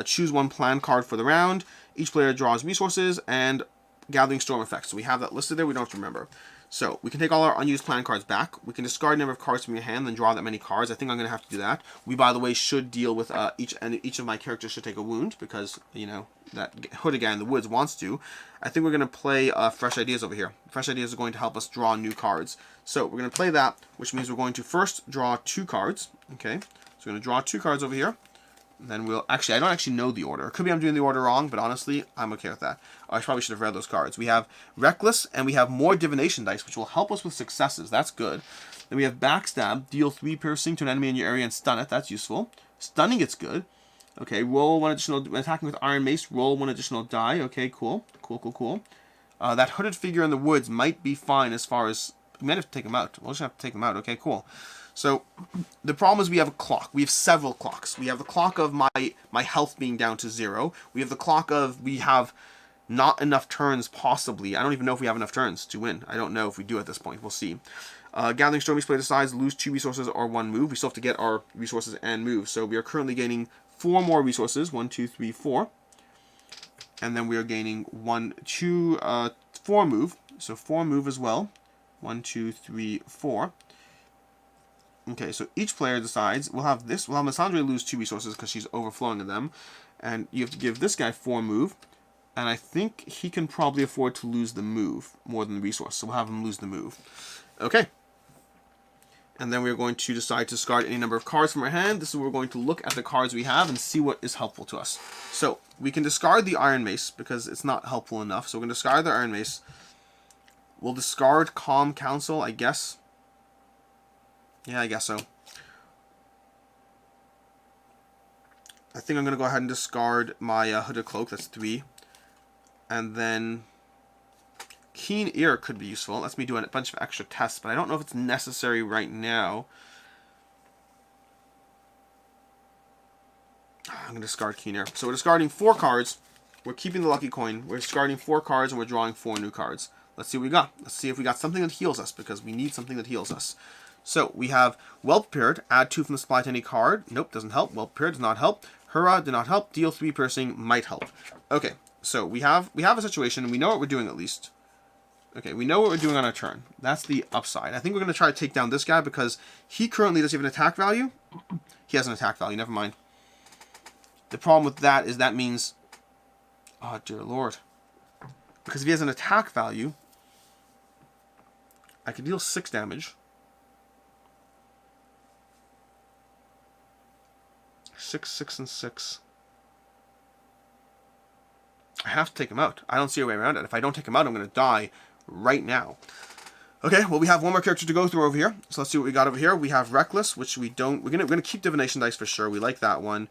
Choose 1 plan card for the round. Each player draws resources and Gathering Storm effects. So we have that listed there. We don't have to remember. So we can take all our unused plan cards back. We can discard a number of cards from your hand and draw that many cards. I think I'm going to have to do that. We, by the way, should deal with each of my characters should take a wound because, you know, that hooded guy in the woods wants to. I think we're going to play Fresh Ideas over here. Fresh Ideas are going to help us draw new cards. So we're going to play that, which means we're going to first draw 2 cards. Okay, so we're going to draw 2 cards over here. And then we'll... Actually, I don't actually know the order. It could be I'm doing the order wrong, but honestly, I'm okay with that. I probably should have read those cards. We have Reckless, and we have more Divination dice, which will help us with successes. That's good. Then we have Backstab. Deal 3 piercing to an enemy in your area and stun it. That's useful. Stunning, it's good. Okay, roll 1 additional... When attacking with Iron Mace, roll 1 additional die. Okay, cool. Cool. That hooded figure in the woods might be fine as far as... We might have to take him out. We'll just have to take him out. Okay, cool. So, the problem is we have a clock. We have several clocks. We have the clock of my health being down to 0. We have the clock of we have not enough turns, possibly. I don't even know if we have enough turns to win. I don't know if we do at this point. We'll see. Gathering Storm, each player decides lose 2 resources or 1 move. We still have to get our resources and move. So, we are currently gaining 4 more resources. 1, 2, 3, 4. And then we are gaining 4 move. So, 4 move as well. 1, 2, 3, 4. Okay, so each player decides, we'll have Melisandre lose 2 resources because she's overflowing in them. And you have to give this guy 4 move. And I think he can probably afford to lose the move more than the resource. So we'll have him lose the move. Okay. And then we're going to decide to discard any number of cards from our hand. This is where we're going to look at the cards we have and see what is helpful to us. So, we can discard the Iron Mace because it's not helpful enough. So we're going to discard the Iron Mace. We'll discard Calm Counsel, I guess. Yeah, I guess so. I think I'm going to go ahead and discard my Hooded Cloak. That's 3. And then Keen Ear could be useful. That's me doing a bunch of extra tests, but I don't know if it's necessary right now. I'm going to discard Keen Ear. So we're discarding 4 cards. We're keeping the Lucky Coin. We're discarding 4 cards, and we're drawing 4 new cards. Let's see what we got. Let's see if we got something that heals us, because we need something that heals us. So, we have Well Prepared. Add 2 from the supply to any card. Nope, doesn't help. Well Prepared does not help. Hurrah did not help. Deal 3 piercing might help. Okay, So we have a situation. We know what we're doing at least. Okay, we know what we're doing on our turn. That's the upside. I think we're going to try to take down this guy because he currently doesn't have an attack value. He has an attack value. Never mind. The problem with that is that means... Oh, dear Lord. Because if he has an attack value, I could deal 6 damage. 6, 6, and 6. I have to take him out. I don't see a way around it. If I don't take him out, I'm going to die right now. Okay, well, we have one more character to go through over here. So let's see what we got over here. We have Reckless, which we don't... We're gonna keep Divination Dice for sure. We like that one.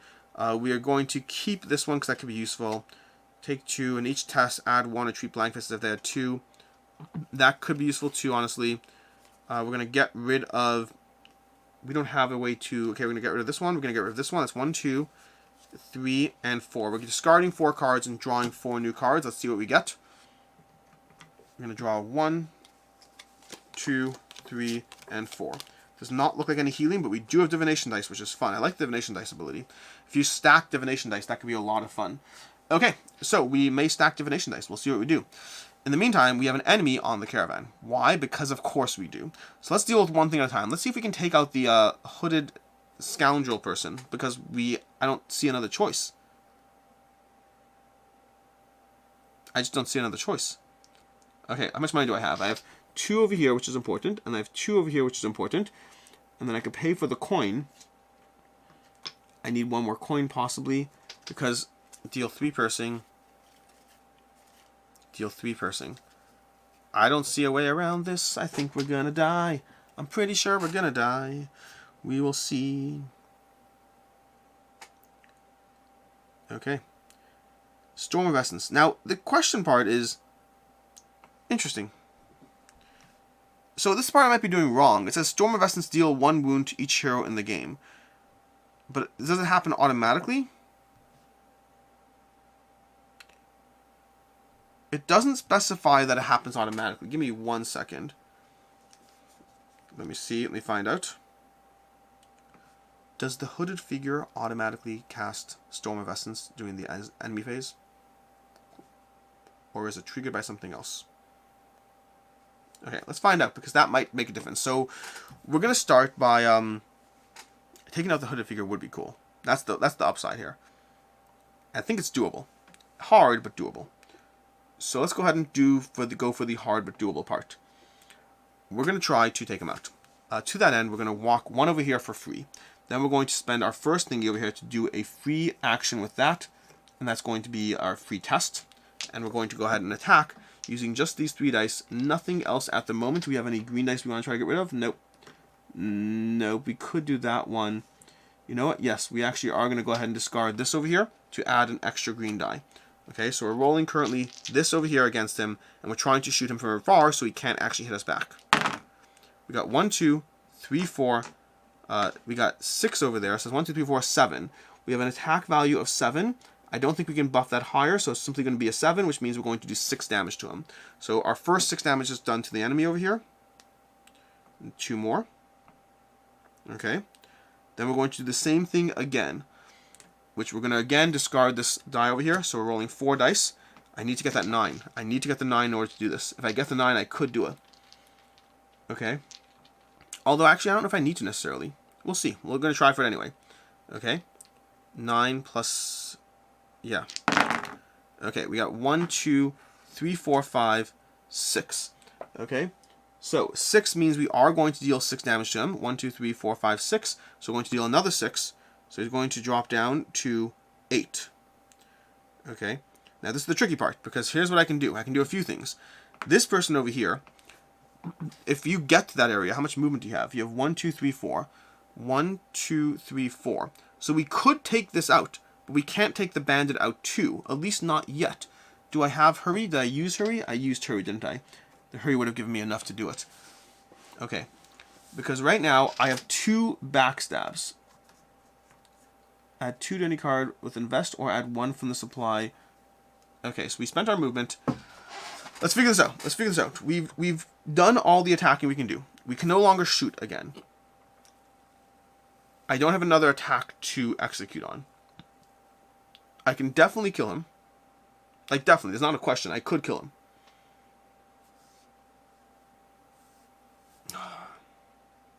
We are going to keep this one because that could be useful. Take 2, and each test add 1 or treat blank faces if they had 2. That could be useful too, honestly. We're going to get rid of... We don't have a way to... Okay, we're going to get rid of this one. We're going to get rid of this one. That's 1, 2, 3, and 4. We're discarding 4 cards and drawing 4 new cards. Let's see what we get. We're going to draw 1, 2, 3, and 4. Does not look like any healing, but we do have Divination Dice, which is fun. I like the Divination Dice ability. If you stack Divination Dice, that could be a lot of fun. Okay, so we may stack Divination Dice. We'll see what we do. In the meantime, we have an enemy on the caravan. Why? Because of course we do. So let's deal with one thing at a time. Let's see if we can take out the hooded scoundrel person, because I don't see another choice. I just don't see another choice. Okay, how much money do I have? I have 2 over here, which is important, and I have 2 over here, which is important, and then I could pay for the coin. I need 1 more coin, possibly, because deal 3 piercing, deal 3 piercing. I don't see a way around this. I think we're gonna die. I'm pretty sure we're gonna die. We will see. Okay. Storm of Essence. Now, the question part is interesting. So this part I might be doing wrong. It says Storm of Essence deal 1 wound to each hero in the game. But does it happen automatically? It doesn't specify that it happens automatically. Give me 1 second. Let me see. Let me find out. Does the hooded figure automatically cast Storm of Essence during the enemy phase? Or is it triggered by something else? Okay, let's find out, because that might make a difference. So we're going to start by taking out the hooded figure would be cool. That's the upside here. I think it's doable. Hard, but doable. So let's go ahead and go for the hard but doable part. We're going to try to take him out. To that end, we're going to walk 1 over here for free. Then we're going to spend our first thingy over here to do a free action with that. And that's going to be our free test. And we're going to go ahead and attack using just these 3 dice. Nothing else at the moment. Do we have any green dice we want to try to get rid of? Nope. Nope. We could do that one. You know what? Yes, we actually are going to go ahead and discard this over here to add an extra green die. Okay, so we're rolling currently this over here against him, and we're trying to shoot him from afar so he can't actually hit us back. We got 1, 2, 3, 4. We got 6 over there, so it's 1, 2, 3, 4, 7. We have an attack value of 7. I don't think we can buff that higher, so it's simply going to be a 7, which means we're going to do 6 damage to him. So our first 6 damage is done to the enemy over here. And 2 more. Okay. Then we're going to do the same thing again, which we're going to again discard this die over here. So we're rolling 4 dice. I need to get that 9. I need to get the 9 in order to do this. If I get the 9, I could do it. Okay. Although, actually, I don't know if I need to necessarily. We'll see. We're going to try for it anyway. Okay. 9 plus... Yeah. Okay, we got 1, 2, 3, 4, 5, 6. Okay. So 6 means we are going to deal 6 damage to him. 1, 2, 3, 4, 5, 6. So we're going to deal another 6. So he's going to drop down to 8. Okay. Now this is the tricky part, because here's what I can do. I can do a few things. This person over here, if you get to that area, how much movement do you have? You have 1, 2, 3, 4. 1, 2, 3, 4. So we could take this out, but we can't take the bandit out too. At least not yet. Do I have hurry? Did I use hurry? I used hurry, didn't I? The hurry would have given me enough to do it. Okay. Because right now, I have 2 backstabs. Add 2 to any card with invest, or add 1 from the supply. Okay, so we spent our movement. Let's figure this out. Let's figure this out. We've done all the attacking we can do. We can no longer shoot again. I don't have another attack to execute on. I can definitely kill him. Like, definitely, there's not a question. I could kill him.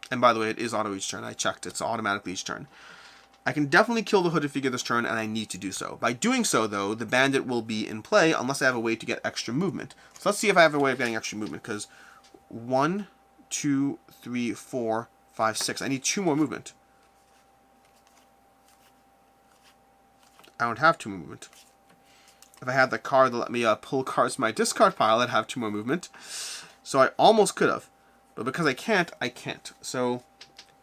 And by the way, it is auto each turn. I checked. It's automatically each turn. I can definitely kill the hooded figure this turn, and I need to do so. By doing so, though, the bandit will be in play unless I have a way to get extra movement. So let's see if I have a way of getting extra movement, because 1, 2, 3, 4, 5, 6. I need 2 more movement. I don't have 2 more movement. If I had the card that let me pull cards from my discard pile, I'd have 2 more movement. So I almost could have. But because I can't, I can't. So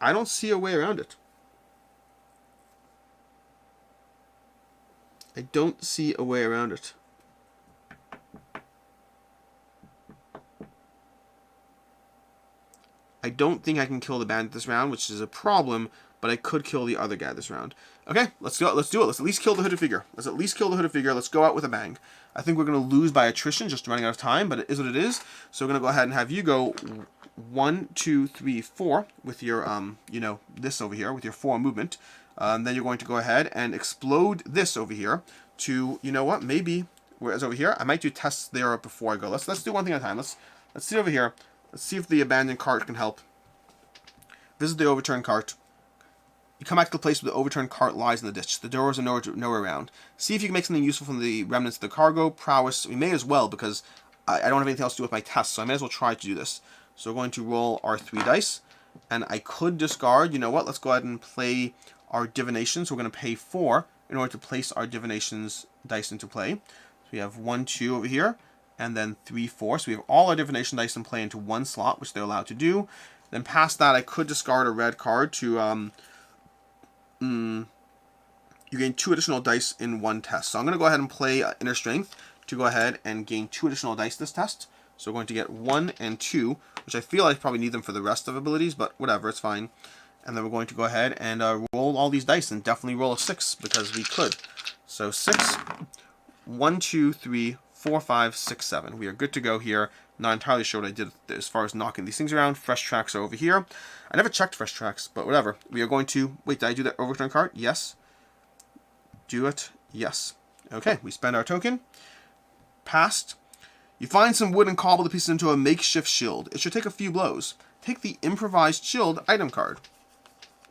I don't see a way around it. I don't see a way around it. I don't think I can kill the bandit this round, which is a problem, but I could kill the other guy this round. Okay, let's go. Let's do it. Let's at least kill the hooded figure. Let's at least kill the hooded figure. Let's go out with a bang. I think we're going to lose by attrition, just running out of time, but it is what it is. So we're going to go ahead and have you go 1, 2, 3, 4 with your, you know, this over here, with your 4 movement. Then you're going to go ahead and explode this over here to, you know what, maybe, whereas over here, I might do tests there before I go. Let's do one thing at a time. Let's see over here. Let's see if the abandoned cart can help. Visit the overturned cart. You come back to the place where the overturned cart lies in the ditch. The doors are nowhere around. See if you can make something useful from the remnants of the cargo. Prowess. We may as well, because I don't have anything else to do with my tests, so I may as well try to do this. So we're going to roll our 3 dice. And I could discard. You know what? Let's go ahead and play our divinations. We're going to pay 4 in order to place our divinations dice into play. So we have 1, 2 over here, and then 3, 4. So we have all our divination dice in play into 1 slot, which they're allowed to do. Then past that, I could discard a red card to, you gain 2 additional dice in 1 test. So I'm going to go ahead and play Inner Strength to go ahead and gain 2 additional dice this test. So we're going to get 1 and 2, which I feel I probably need them for the rest of abilities, but whatever, it's fine. And then we're going to go ahead and roll all these dice and definitely roll a 6 because we could. So 6, 1, 2, 3, 4, 5, 6, 7. We are good to go here. Not entirely sure what I did as far as knocking these things around. Fresh tracks are over here. I never checked fresh tracks, but whatever. We are going to... Wait, did I do that overturn card? Yes. Do it? Yes. Okay, we spend our token. Passed. You find some wood and cobble the pieces into a makeshift shield. It should take a few blows. Take the improvised shield item card.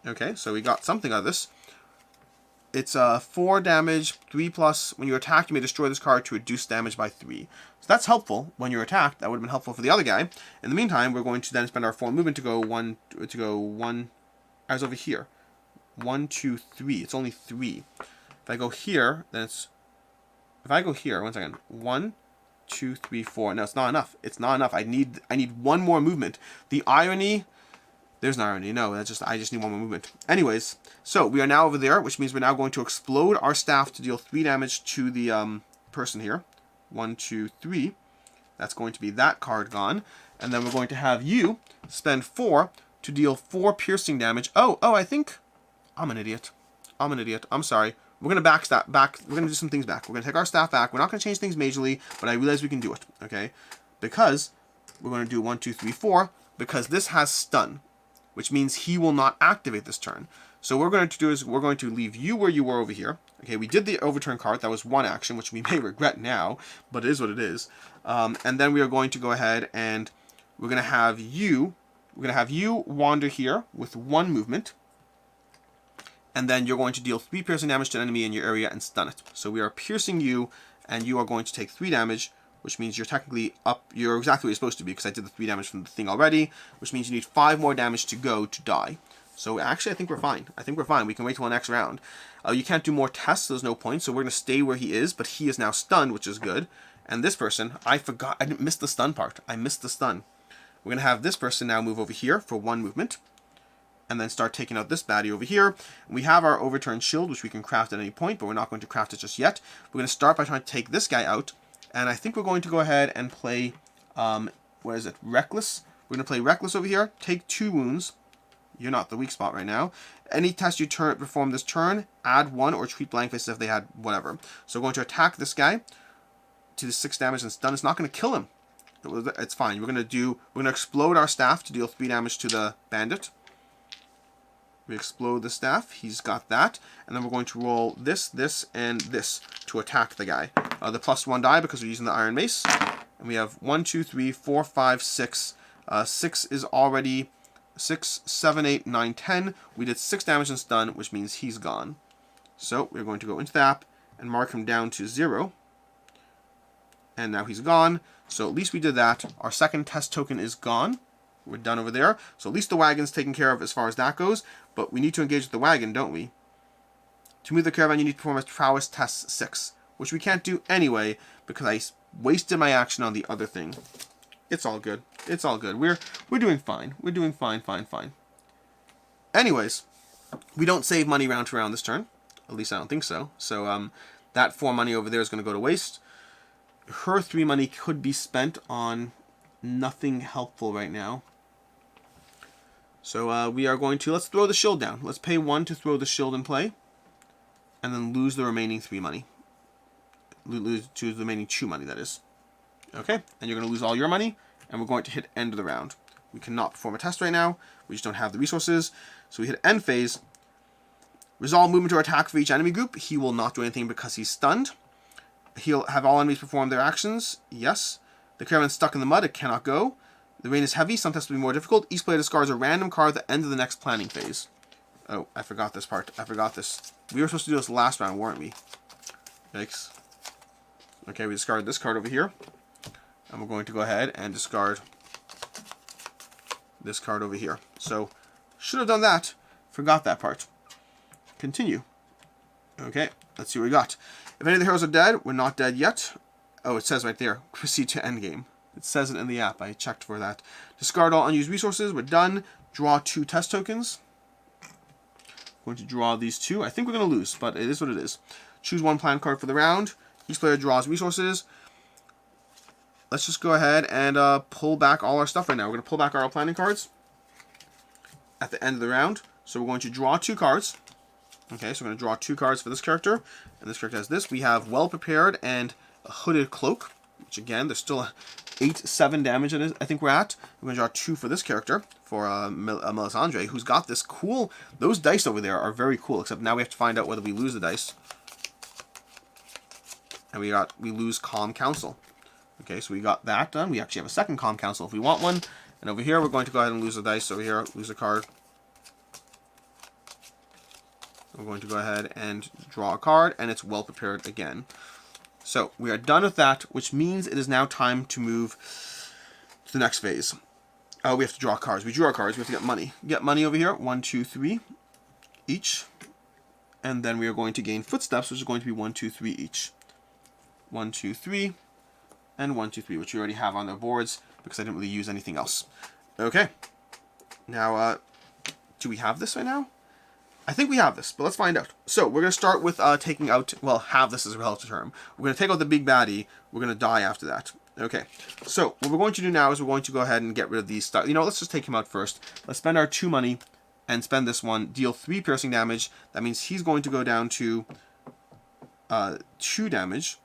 Okay, so we got something out of this. It's 4 damage, 3+. When you attack, you may destroy this card to reduce damage by 3. So that's helpful when you're attacked. That would have been helpful for the other guy. In the meantime, we're going to then spend our 4 movement to go 1. I was over here. 1, 2, 3. It's only 3. If I go here, then it's... If I go here, 1 second. 1, 2, 3, 4. No, it's not enough. It's not enough. I need 1 more movement. The irony... There's no irony. No, I just need 1 more movement. Anyways, so we are now over there, which means we're now going to explode our staff to deal 3 damage to the person here. 1, 2, 3. That's going to be that card gone. And then we're going to have you spend 4 to deal 4 piercing damage. Oh, I think... I'm an idiot. I'm sorry. We're going to we're going to do some things back. We're going to take our staff back. We're not going to change things majorly, but I realize we can do it, okay? Because we're going to do 1, 2, 3, 4, because this has stun, which means he will not activate this turn. So what we're going to do is we're going to leave you where you were over here. Okay, we did the overturn card. That was 1 action, which we may regret now, but it is what it is. And then we are going to go ahead and we're going to have you wander here with 1 movement. And then you're going to deal 3 piercing damage to an enemy in your area and stun it. So we are piercing you, and you are going to take 3 damage, which means you're technically up. You're exactly where you're supposed to be, because I did the 3 damage from the thing already, which means you need 5 more damage to go to die. So actually, I think we're fine. We can wait till the next round. You can't do more tests, so there's no point, so we're going to stay where he is, but he is now stunned, which is good. And this person, I forgot, I didn't miss the stun part. I missed the stun. We're going to have this person now move over here for 1 movement, and then start taking out this baddie over here. We have our overturned shield, which we can craft at any point, but we're not going to craft it just yet. We're going to start by trying to take this guy out, and I think we're going to go ahead and play, what is it, Reckless? We're going to play Reckless over here, take 2 wounds. You're not the weak spot right now. Any test you perform this turn, add 1 or treat blank face if they had whatever. So we're going to attack this guy to the 6 damage and stun. It's not going to kill him. It's fine. We're going to explode our staff to deal 3 damage to the bandit. We explode the staff. He's got that. And then we're going to roll this, and this to attack the guy. the +1 die because we're using the iron mace. And we have 1, 2, 3, 4, 5, 6. 6 is already 6, 7, 8, 9, 10. We did 6 damage and stun, which means he's gone. So we're going to go into the app and mark him down to 0. And now he's gone. So at least we did that. Our second test token is gone. We're done over there. So at least the wagon's taken care of as far as that goes. But we need to engage with the wagon, don't we? To move the caravan, you need to perform a prowess test 6. Which we can't do anyway because I wasted my action on the other thing. It's all good. It's all good. We're doing fine. We're doing fine. Anyways, we don't save money round to round this turn. At least I don't think so. So that 4 money over there is going to go to waste. Her 3 money could be spent on nothing helpful right now. So we are going to, let's throw the shield down. Let's pay 1 to throw the shield in play. And then lose the remaining 3 money. Lose the remaining 2 money, that is. Okay, and you're going to lose all your money. And we're going to hit end of the round. We cannot perform a test right now. We just don't have the resources. So we hit end phase. Resolve movement or attack for each enemy group. He will not do anything because he's stunned. He'll have all enemies perform their actions. Yes. The caravan's stuck in the mud. It cannot go. The rain is heavy. Some tests will be more difficult. Each player discards a random card at the end of the next planning phase. Oh, I forgot this part. I forgot this. We were supposed to do this last round, weren't we? Yikes. Okay, we discarded this card over here. And we're going to go ahead and discard this card over here. So, should have done that. Forgot that part. Continue. Okay, let's see what we got. If any of the heroes are dead, we're not dead yet. Oh, it says right there, proceed to endgame. It says it in the app. I checked for that. Discard all unused resources. We're done. Draw 2 test tokens. Going to draw these 2. I think we're going to lose, but it is what it is. Choose 1 plan card for the round. Each player draws resources. Let's just go ahead and pull back all our stuff right now. We're going to pull back our planning cards at the end of the round. So we're going to draw 2 cards. Okay, so we're going to draw 2 cards for this character. And this character has this. We have Well Prepared and a Hooded Cloak. Which again, there's still 8-7 damage I think we're at. We're going to draw 2 for this character. For Melisandre, who's got this cool... Those dice over there are very cool. Except now we have to find out whether we lose the dice. And we lose Calm Counsel. Okay, so we got that done. We actually have a second Calm Counsel if we want one. And over here, we're going to go ahead and lose the dice. Over here, lose a card. We're going to go ahead and draw a card, and it's Well Prepared again. So, we are done with that, which means it is now time to move to the next phase. We have to draw cards. We drew our cards. We have to get money. Get money over here. 1, 2, 3 each. And then we are going to gain footsteps, which is going to be 1, 2, 3 each. 1, 2, 3. And 1, 2, 3, which we already have on their boards because I didn't really use anything else. Okay. Now, do we have this right now? I think we have this, but let's find out. So, we're going to start with taking out, well, have this as a relative term. We're going to take out the big baddie. We're going to die after that. Okay. So, what we're going to do now is we're going to go ahead and get rid of these stuff. You know, let's just take him out first. Let's spend our 2 money and spend this one. Deal 3 piercing damage. That means he's going to go down to 2 damage.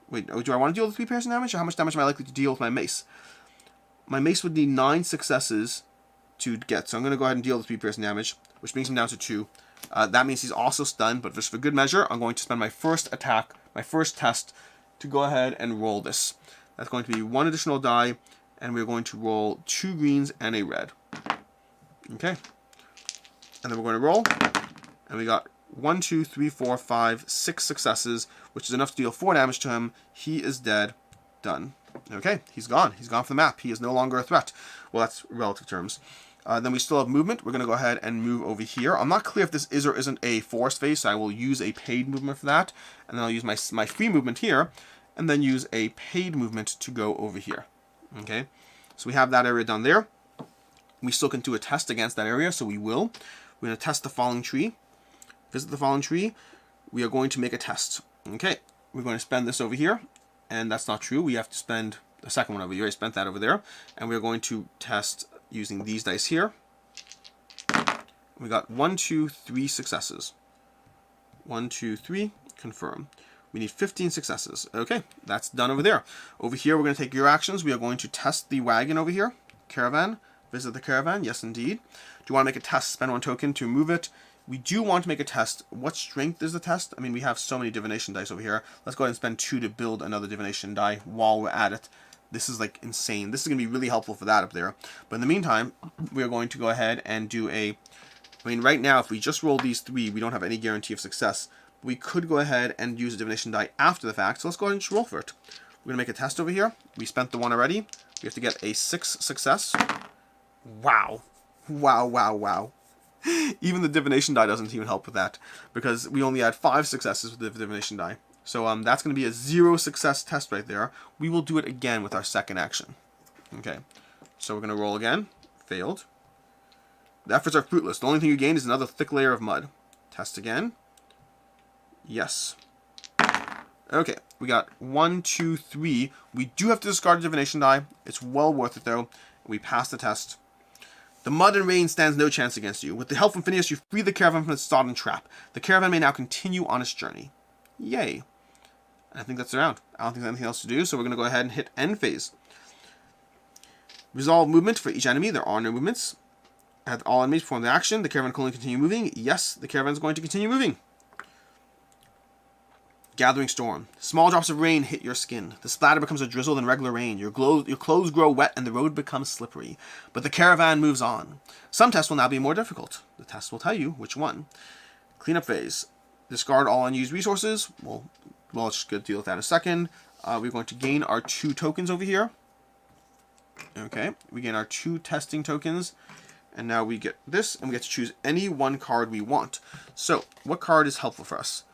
Wait, do I want to deal with 3 piercing damage? Or how much damage am I likely to deal with my mace? My mace would need 9 successes to get. So I'm going to go ahead and deal the 3 piercing damage, which brings him down to 2. That means he's also stunned, but just for good measure, I'm going to spend my first attack, my first test, to go ahead and roll this. That's going to be 1 additional die, and we're going to roll 2 greens and a red. Okay. And then we're going to roll, and we got 1, 2, 3, 4, 5, 6 successes, which is enough to deal 4 damage to him. He is dead. Done. Okay, he's gone. He's gone from the map. He is no longer a threat. Well, that's relative terms. Then we still have movement. We're going to go ahead and move over here. I'm not clear if this is or isn't a forest phase, so I will use a paid movement for that. And then I'll use my free movement here, and then use a paid movement to go over here. Okay, so we have that area done there. We still can do a test against that area, so we will. We're going to test the falling tree. Visit the fallen tree. We are going to make a test. Okay, we're going to spend this over here, and that's not true. We have to spend the second one over here. I spent that over there, and we're going to test using these dice here. We got 1, 2, 3 successes. 1, 2, 3, confirm. We need 15 successes. Okay, that's done over there. Over here, we're going to take your actions. We are going to test the wagon over here. Caravan. Visit the caravan. Yes, indeed. Do you want to make a test? Spend 1 token to move it. We do want to make a test. What strength is the test? I mean, we have so many divination dice over here. Let's go ahead and spend 2 to build another divination die while we're at it. This is like insane. This is going to be really helpful for that up there. But in the meantime, we're going to go ahead and do a... I mean, right now, if we just roll these 3, we don't have any guarantee of success. We could go ahead and use a divination die after the fact. So let's go ahead and just roll for it. We're going to make a test over here. We spent the 1 already. We have to get a 6 success. Wow. Wow, wow, wow. Even the divination die doesn't even help with that, because we only had 5 successes with the divination die. So that's going to be a 0 success test right there. We will do it again with our second action. Okay, so we're going to roll again. Failed. The efforts are fruitless. The only thing you gain is another thick layer of mud. Test again. Yes. Okay, we got 1, 2, 3. We do have to discard a divination die. It's well worth it though. We passed the test. The mud and rain stands no chance against you. With the help from Phineas, you free the caravan from its sodden trap. The caravan may now continue on its journey. Yay. And I think that's the round. I don't think there's anything else to do, so we're going to go ahead and hit end phase. Resolve movement for each enemy. There are no movements. Have all enemies perform the action. The caravan can only continue moving. Yes, the caravan is going to continue moving. Gathering storm. Small drops of rain hit your skin. The splatter becomes a drizzle than regular rain. Your clothes grow wet and the road becomes slippery. But the caravan moves on. Some tests will now be more difficult. The test will tell you which one. Cleanup phase. Discard all unused resources. Well, let's just deal with that in a second. We're going to gain our 2 tokens over here. Okay, we gain our 2 testing tokens. And now we get this, and we get to choose any one card we want. So, what card is helpful for us?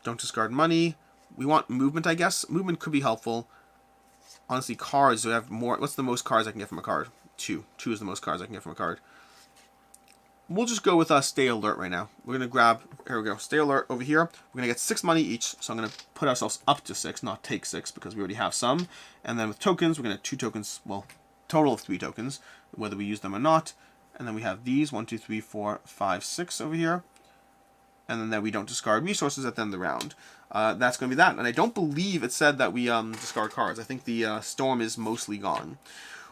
Don't discard money. We want movement, I guess. Movement could be helpful. Honestly, cards, we have more. What's the most cards I can get from a card? 2. 2 is the most cards I can get from a card. We'll just go with stay alert right now. We're going to grab, here we go, stay alert over here. We're going to get 6 money each. So I'm going to put ourselves up to 6, not take 6, because we already have some. And then with tokens, we're going to have 2 tokens, well, total of 3 tokens, whether we use them or not. And then we have these, 1, 2, 3, 4, 5, 6 over here. And then we don't discard resources at the end of the round. That's going to be that. And I don't believe it said that we discard cards. I think the storm is mostly gone.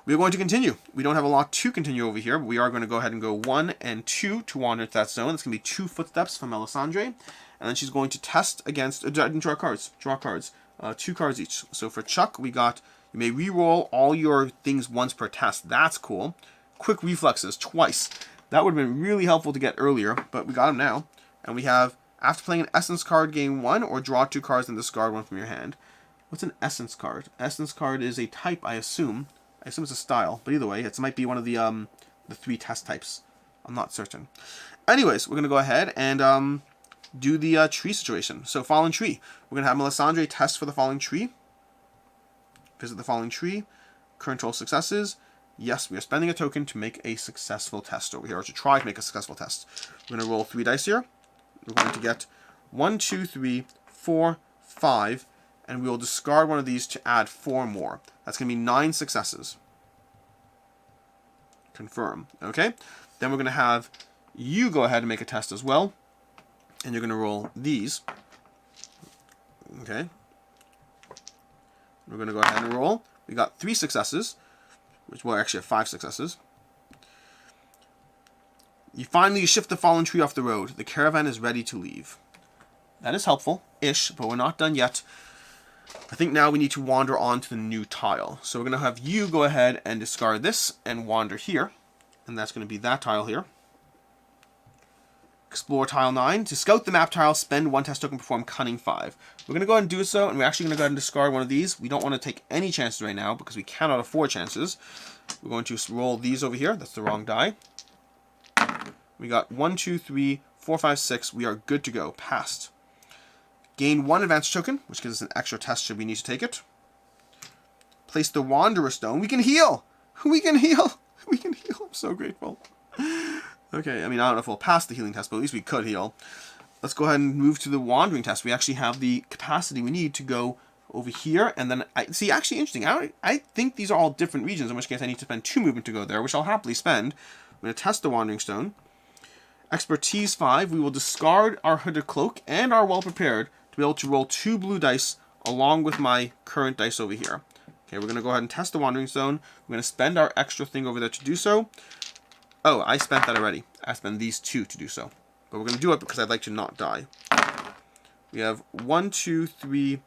We are going to continue. We don't have a lot to continue over here, but we are going to go ahead and go 1 and 2 to wander into that zone. That's going to be 2 footsteps from Melisandre. And then she's going to test against... draw cards. Draw cards. 2 cards each. So for Chuck, we got... You may re-roll all your things once per test. That's cool. Quick reflexes, twice. That would have been really helpful to get earlier, but we got them now. And we have, after playing an essence card, gain 1, or draw 2 cards and discard 1 from your hand. What's an essence card? Essence card is a type, I assume. I assume it's a style, but either way, it might be one of the 3 test types. I'm not certain. Anyways, we're going to go ahead and do the tree situation. So, fallen tree. We're going to have Melisandre test for the falling tree. Visit the falling tree. Current roll successes. Yes, we are spending a token to make a successful test over here, or to try to make a successful test. We're going to roll 3 dice here. We're going to get 1, 2, 3, 4, 5, and we will discard one of these to add 4 more. That's going to be 9 successes. Confirm. Okay? Then we're going to have you go ahead and make a test as well. And you're going to roll these. Okay? We're going to go ahead and roll. We got 3 successes, which will actually have 5 successes. You finally shift the fallen tree off the road. The caravan is ready to leave. That is helpful-ish, but we're not done yet. I think now we need to wander on to the new tile. So we're going to have you go ahead and discard this and wander here. And that's going to be that tile here. Explore tile 9. To scout the map tile, spend 1 test token, perform Cunning 5. We're going to go ahead and do so, and we're actually going to go ahead and discard one of these. We don't want to take any chances right now, because we cannot afford chances. We're going to roll these over here. That's the wrong die. We got 1, 2, 3, 4, 5, 6. We are good to go. Passed. Gain 1 advantage token, which gives us an extra test should we need to take it. Place the Wanderer Stone. We can heal! We can heal! We can heal. I'm so grateful. Okay, I mean, I don't know if we'll pass the healing test, but at least we could heal. Let's go ahead and move to the wandering test. We actually have the capacity we need to go over here, and then, see, actually interesting. I think these are all different regions, in which case I need to spend 2 movement to go there, which I'll happily spend. I'm going to test the Wandering Stone. Expertise 5, we will discard our Hooded Cloak and our Well Prepared to be able to roll 2 blue dice along with my current dice over here. Okay, we're going to go ahead and test the Wandering Stone. We're going to spend our extra thing over there to do so. Oh, I spent that already. I spent these 2 to do so. But we're going to do it because I'd like to not die. We have 1, 2, 3.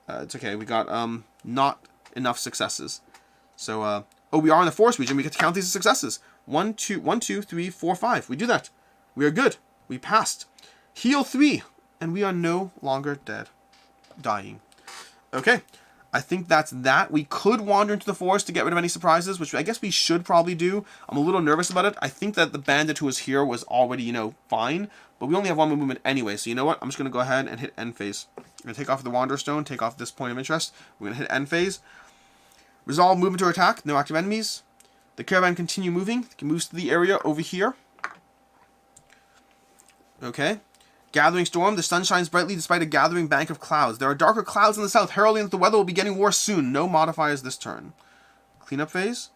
It's okay. We got not enough successes. So, oh, we are in the forest region. We get to count these as successes. 1, 2, 1, 2, 3, 4, 5. We do that. We are good. We passed. Heal 3. And we are no longer dead. Dying. Okay. I think that's that. We could wander into the forest to get rid of any surprises, which I guess we should probably do. I'm a little nervous about it. I think that the bandit who was here was already, you know, fine. But we only have 1 more movement anyway. So you know what? I'm just going to go ahead and hit end phase. I'm going to take off the Wanderer Stone, take off this point of interest. We're going to hit end phase. Resolve movement or attack. No active enemies. The caravan continue moving. It moves to the area over here. Okay. Gathering storm. The sun shines brightly despite a gathering bank of clouds. There are darker clouds in the south, heralding that the weather will be getting worse soon. No modifiers this turn. Cleanup phase.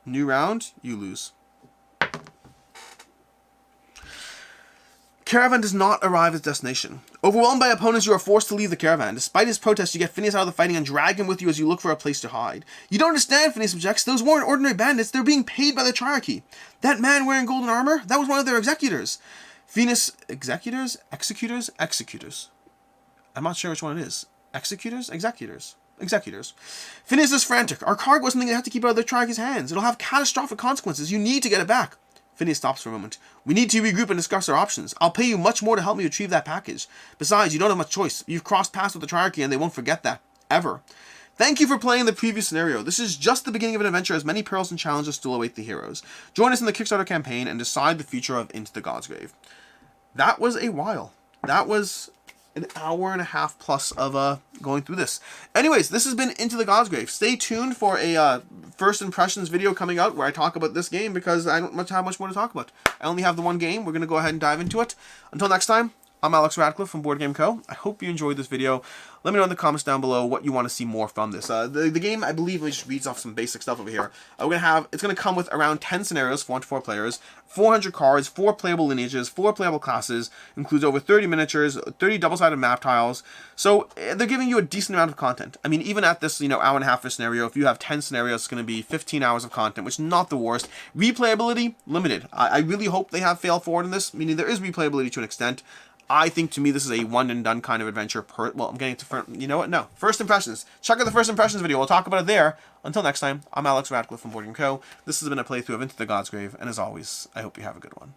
New round. You lose. Caravan does not arrive at destination. Overwhelmed by opponents, you are forced to leave the caravan. Despite his protests, you get Phineas out of the fighting and drag him with you as you look for a place to hide. You don't understand, Phineas objects. Those weren't ordinary bandits. They're being paid by the Triarchy. That man wearing golden armor? That was one of their executors. Phineas, executors? Executors? Executors. I'm not sure which one it is. Executors? Executors. Executors. Phineas is frantic. Our cargo is something they have to keep out of the Triarchy's hands. It'll have catastrophic consequences. You need to get it back. Phineas stops for a moment. We need to regroup and discuss our options. I'll pay you much more to help me retrieve that package. Besides, you don't have much choice. You've crossed paths with the Triarchy and they won't forget that. Ever. Thank you for playing the previous scenario. This is just the beginning of an adventure as many perils and challenges still await the heroes. Join us in the Kickstarter campaign and decide the future of Into the Godsgrave. That was a while. That was an hour and a half plus of going through this. Anyways, this has been Into the Godsgrave. Stay tuned for a first impressions video coming out where I talk about this game because I don't have much more to talk about. I only have the one game. We're going to go ahead and dive into it. Until next time, I'm Alex Radcliffe from Board Game Co. I hope you enjoyed this video. Let me know in the comments down below what you want to see more from this. The game, I believe, just reads off some basic stuff over here. It's going to come with around 10 scenarios for 1 to 4 players, 400 cards, 4 playable lineages, 4 playable classes, includes over 30 miniatures, 30 double-sided map tiles. So they're giving you a decent amount of content. I mean, even at this, hour and a half for scenario, if you have 10 scenarios, it's going to be 15 hours of content, which is not the worst. Replayability, limited. I really hope they have fail forward in this, meaning there is replayability to an extent. I think, to me, this is a one-and-done kind of adventure. Well, I'm getting to... You know what? No. First impressions. Check out the first impressions video. We'll talk about it there. Until next time, I'm Alex Radcliffe from Board Game Co. This has been a playthrough of Into the Godsgrave, and as always, I hope you have a good one.